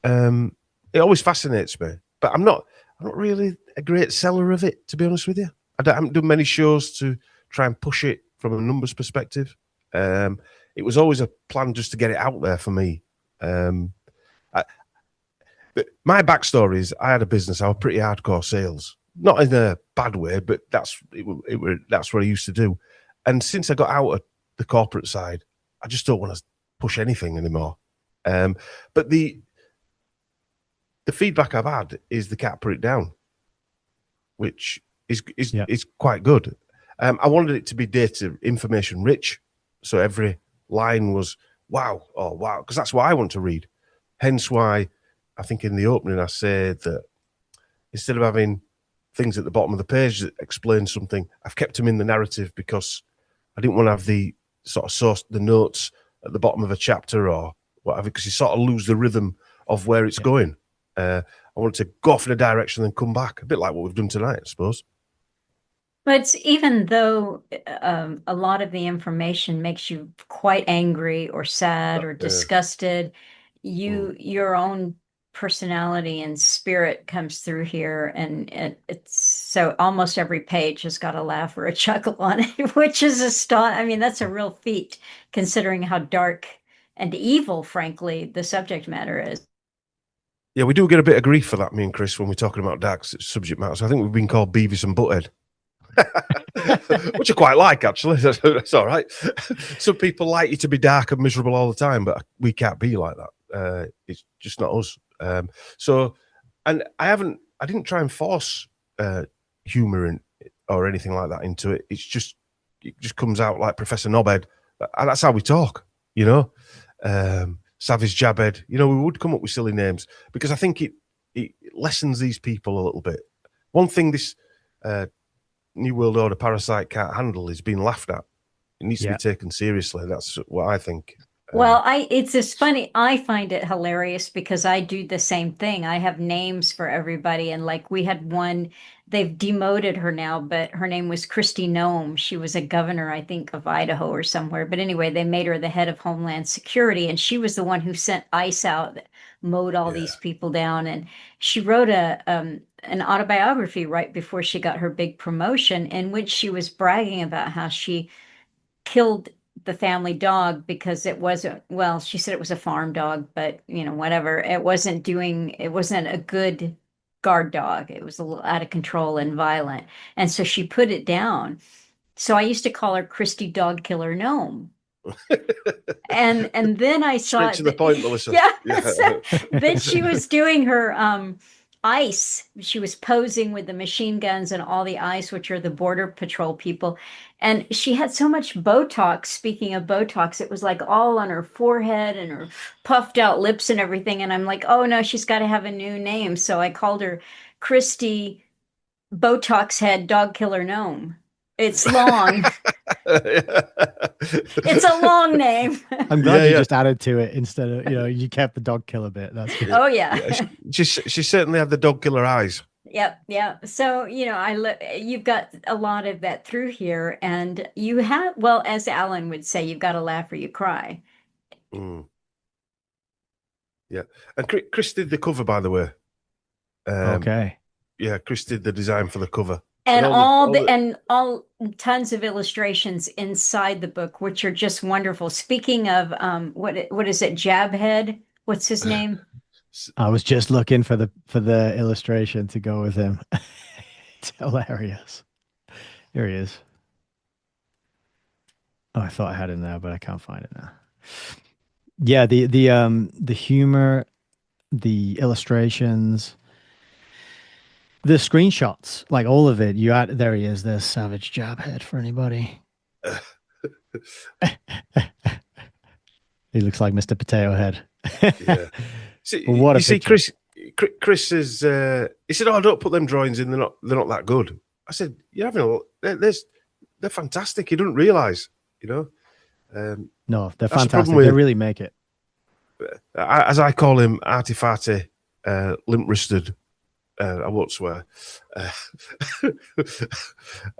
S3: it always fascinates me. But I'm not really a great seller of it, to be honest with you. I haven't done many shows to try and push it from a numbers perspective. It was always a plan just to get it out there for me. I, my backstory is I had a business. I was pretty hardcore sales, not in a bad way, but that's what I used to do. And since I got out of the corporate side, I just don't want to push anything anymore. But the feedback I've had is the cat put it down, which is quite good. I wanted it to be data information rich, so every line was wow, oh wow, because that's what I want to read. Hence why I think in the opening I said that instead of having things at the bottom of the page that explain something, I've kept them in the narrative because I didn't want to have the sort of source, the notes at the bottom of a chapter or whatever, because you sort of lose the rhythm of where it's going. I wanted to go off in a direction and come back, a bit like what we've done tonight, I suppose.
S1: But even though a lot of the information makes you quite angry or sad or disgusted, your own personality and spirit comes through here, and it's so almost every page has got a laugh or a chuckle on it, which is I mean, that's a real feat considering how dark and evil, frankly, the subject matter is.
S3: Yeah, we do get a bit of grief for that, me and Chris, when we're talking about dark subject matters. I think we've been called Beavis and Butthead. Which I quite like, actually. That's all right. Some people like you to be dark and miserable all the time, but we can't be like that. It's just not us. And I didn't try and force humor or anything like that into it. It just comes out like Professor Knobhead, and that's how we talk, you know. Savage Jabhead, you know, we would come up with silly names because I think it lessens these people a little bit. One thing this New World Order parasite can't handle is being laughed at. It needs to be taken seriously. That's what I think.
S1: Well, it's just funny. I find it hilarious because I do the same thing. I have names for everybody, and like we had one, they've demoted her now, but her name was Christy Nome. She was a governor, I think, of Idaho or somewhere. But anyway, they made her the head of Homeland Security, and she was the one who sent ICE out that mowed all these people down. And she wrote an autobiography right before she got her big promotion, in which she was bragging about how she killed the family dog because it wasn't, well, she said it was a farm dog, but you know, whatever. It wasn't a good guard dog. It was a little out of control and violent. And so she put it down. So I used to call her Christy Dog Killer Gnome. And then I saw
S3: straight to the point, Melissa.
S1: Yeah. So then she was doing her ICE. She was posing with the machine guns and all the ICE, which are the border patrol people. And she had so much Botox. Speaking of Botox, it was like all on her forehead and her puffed out lips and everything. And I'm like, oh no, she's got to have a new name. So I called her Christy Botox Head Dog Killer Gnome. It's long. It's a long name.
S2: I'm glad you just added to it instead of, you kept the dog killer bit. That's good.
S1: Oh yeah.
S3: She certainly had the dog killer eyes.
S1: Yep, yeah. So, you've got a lot of that through here, and you have, well, as Alan would say, you've got to laugh or you cry.
S3: Yeah. And Chris did the cover, by the way.
S2: Okay.
S3: Yeah, Chris did the design for the cover.
S1: And all tons of illustrations inside the book, which are just wonderful. Speaking of what is it, Jabhead? What's his name?
S2: I was just looking for the illustration to go with him. It's hilarious. Here he is. Oh, I thought I had him there, but I can't find it now. Yeah, the humor, the illustrations, the screenshots, like all of it. There he is. There's Savage Jabhead for anybody. He looks like Mr. Potato Head. Yeah.
S3: What you see, Chris is. He said, "Oh, don't put them drawings in. They're not that good." I said, "You're having they're fantastic. You don't realise,
S2: No, they're
S3: That's the problem
S2: fantastic. They
S3: with,
S2: really make it.
S3: as I call him, arty-farty, limp-wristed. I won't swear.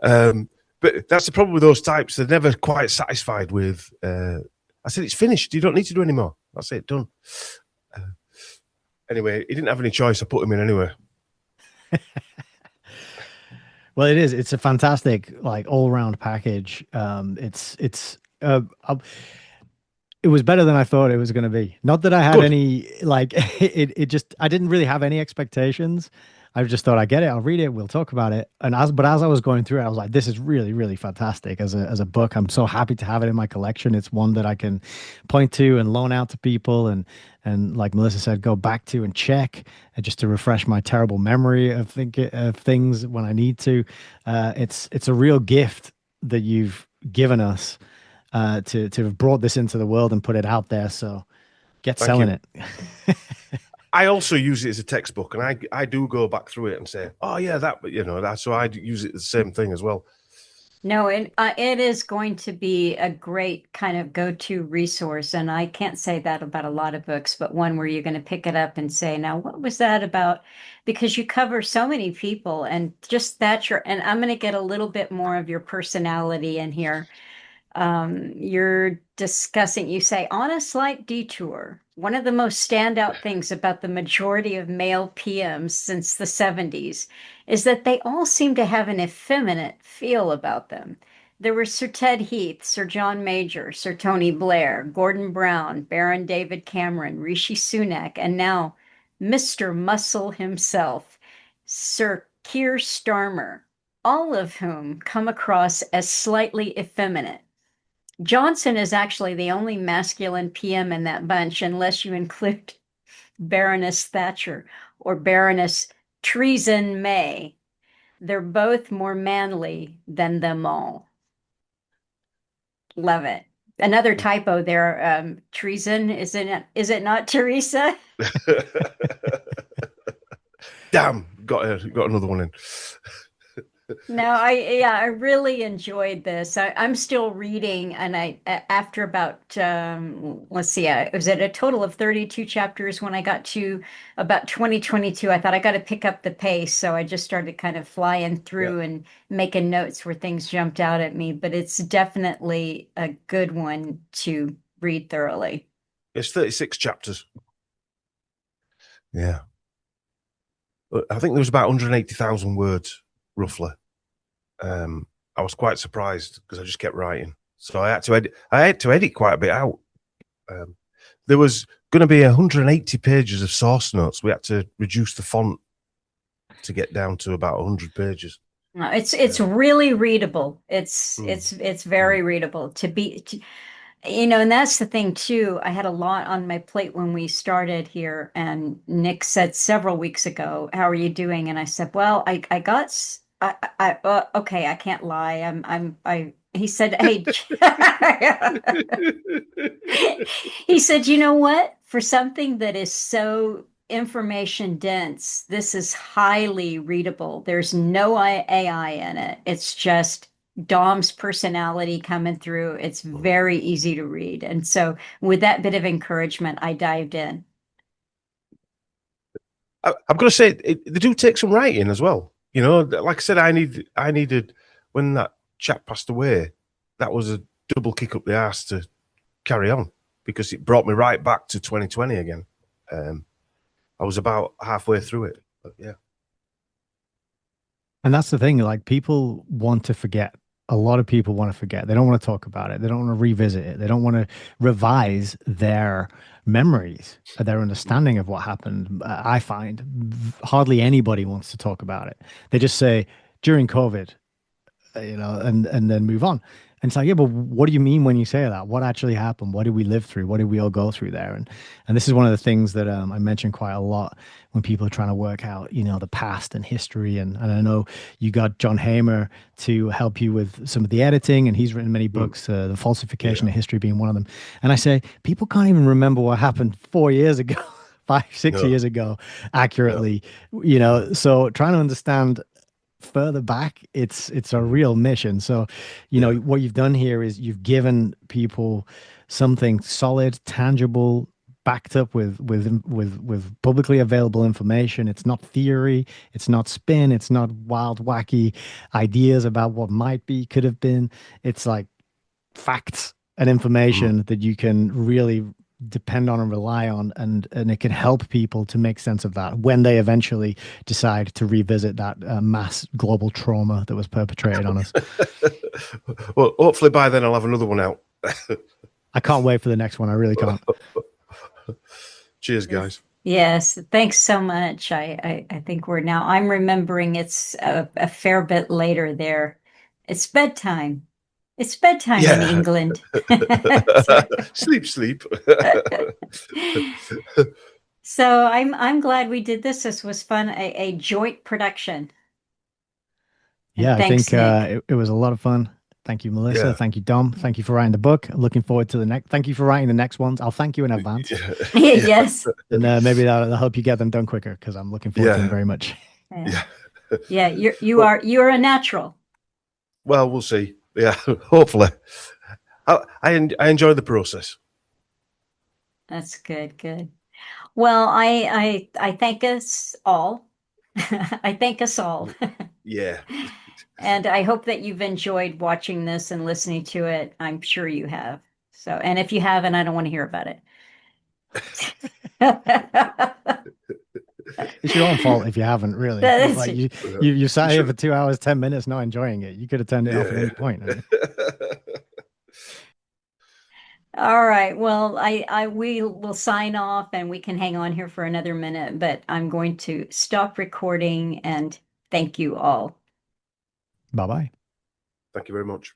S3: Uh, but that's the problem with those types. They're never quite satisfied with. I said, it's finished. You don't need to do any more. That's it, done. Uh, anyway, he didn't have any choice. I put him in anyway.
S2: Well, it is. It's a fantastic, like all round package. It was better than I thought it was going to be. Not that I had
S3: Good.
S2: any like it just I didn't really have any expectations. I just thought I get it, I'll read it, we'll talk about it. As I was going through it, I was like, this is really, really fantastic as a book. I'm so happy to have it in my collection. It's one that I can point to and loan out to people and like Melissa said, go back to and check just to refresh my terrible memory of things when I need to. It's a real gift that you've given us to have brought this into the world and put it out there. So get
S3: Thank
S2: selling
S3: you.
S2: it.
S3: I also use it as a textbook, and I do go back through it and say, oh yeah, that, that. So I use it as the same thing as well.
S1: No, it is going to be a great kind of go-to resource. And I can't say that about a lot of books, but one where you're going to pick it up and say, now, what was that about? Because you cover so many people and just that and I'm going to get a little bit more of your personality in here. You're discussing, you say, on a slight detour. One of the most standout things about the majority of male PMs since the 70s is that they all seem to have an effeminate feel about them. There were Sir Ted Heath, Sir John Major, Sir Tony Blair, Gordon Brown, Baron David Cameron, Rishi Sunak, and now Mr. Muscle himself, Sir Keir Starmer, all of whom come across as slightly effeminate. Johnson is actually the only masculine PM in that bunch, unless you include Baroness Thatcher or Baroness Treason May. They're both more manly than them all. Love it. Another typo there. Treason, is it not Teresa?
S3: Damn, got another one in.
S1: No, I really enjoyed this. I'm still reading, and after about let's see, was it a total of 32 chapters when I got to about 2022? I thought I got to pick up the pace, so I just started kind of flying
S3: Yeah,
S1: through and making notes where things jumped out at me. But it's definitely a good one to read thoroughly.
S3: it's 36 chapters. Yeah, I think there was about 180,000 words roughly. I was quite surprised because I just kept writing, so I had to edit. I had to edit quite a bit out. There was going to be 180 pages of source notes. We had to reduce the font to get down to about 100 pages.
S1: No, it's really readable.
S3: Mm.
S1: It's very readable and that's the thing too. I had a lot on my plate when we started here, and Nick said several weeks ago, "How are you doing?" And I said, "Well, I got okay, I can't lie. I." He said, "Hey," he said, "You know what? For something that is so information dense, this is highly readable. There's no AI in it. It's just Dom's personality coming through. It's very easy to read." And so, with that bit of encouragement, I dived in.
S3: I'm going to say they do take some writing as well. Like I said, I needed when that chap passed away. That was a double kick up the arse to carry on because it brought me right back to 2020 again. I was about halfway through it, but yeah.
S2: And that's the thing, like people want to forget. A lot of people want to forget. They don't want to talk about it. They don't want to revisit it. They don't want to revise their memories, their understanding of what happened. I find hardly anybody wants to talk about it. They just say during COVID, and then move on. And it's like, yeah, but what do you mean when you say that? What actually happened? What did we live through? What did we all go through there? And this is one of the things that I mention quite a lot when people are trying to work out, the past and history. And I know you got John Hamer to help you with some of the editing, and he's written many books, the falsification of history being one of them. And I say, people can't even remember what happened 4 years ago, 5, 6 years ago, accurately. So trying to understand further back, it's a real mission. So, you know,
S3: Yeah.
S2: what you've done here is you've given people something solid, tangible, backed up with publicly available information. It's not theory, it's not spin, it's not wild, wacky ideas about what might be, could have been. It's like facts and
S3: Mm.
S2: information that you can really depend on and rely on, and it can help people to make sense of that when they eventually decide to revisit that mass global trauma that was perpetrated on us.
S3: Well, hopefully by then I'll have another one out.
S2: I can't wait for the next one. I really can't.
S3: Cheers,
S1: Yes.
S3: guys.
S1: Yes, thanks so much. I think I'm remembering it's a fair bit later there. It's bedtime. It's bedtime in
S3: Yeah.
S1: England. So,
S3: Sleep, sleep.
S1: so I'm glad we did this. This was fun, a joint production. And
S2: Yeah, I
S1: thanks,
S2: think
S1: Nick.
S2: it was a lot of fun. Thank you, Melissa.
S3: Yeah.
S2: Thank you, Dom. Thank you for writing the book. Looking forward to the next. Thank you for writing the next ones. I'll thank you in advance,
S3: Yeah. Yeah.
S1: Yes.
S2: and maybe that'll help you get them done quicker because I'm looking forward to them
S3: Yeah.
S2: very much.
S1: Yeah.
S3: Yeah.
S1: Yeah,
S3: Well,
S1: you're a natural.
S3: well, we'll see. Yeah. Hopefully. I enjoy the process.
S1: That's good, good. Well, I thank us all. I thank us all.
S3: Yeah.
S1: And I hope that you've enjoyed watching this and listening to it. I'm sure you have. So, and if you haven't, I don't want to hear about it.
S2: It's your own fault if you haven't really.
S1: That's
S2: Like
S1: it.
S2: you sat
S3: You
S2: here
S3: should.
S2: for 2 hours, 10 minutes, not enjoying it. You could have turned it off at
S3: Yeah.
S2: any point. I mean,
S1: All right. Well, we will sign off and we can hang on here for another minute, but I'm going to stop recording and thank you all.
S2: bye bye.
S3: Thank you very much.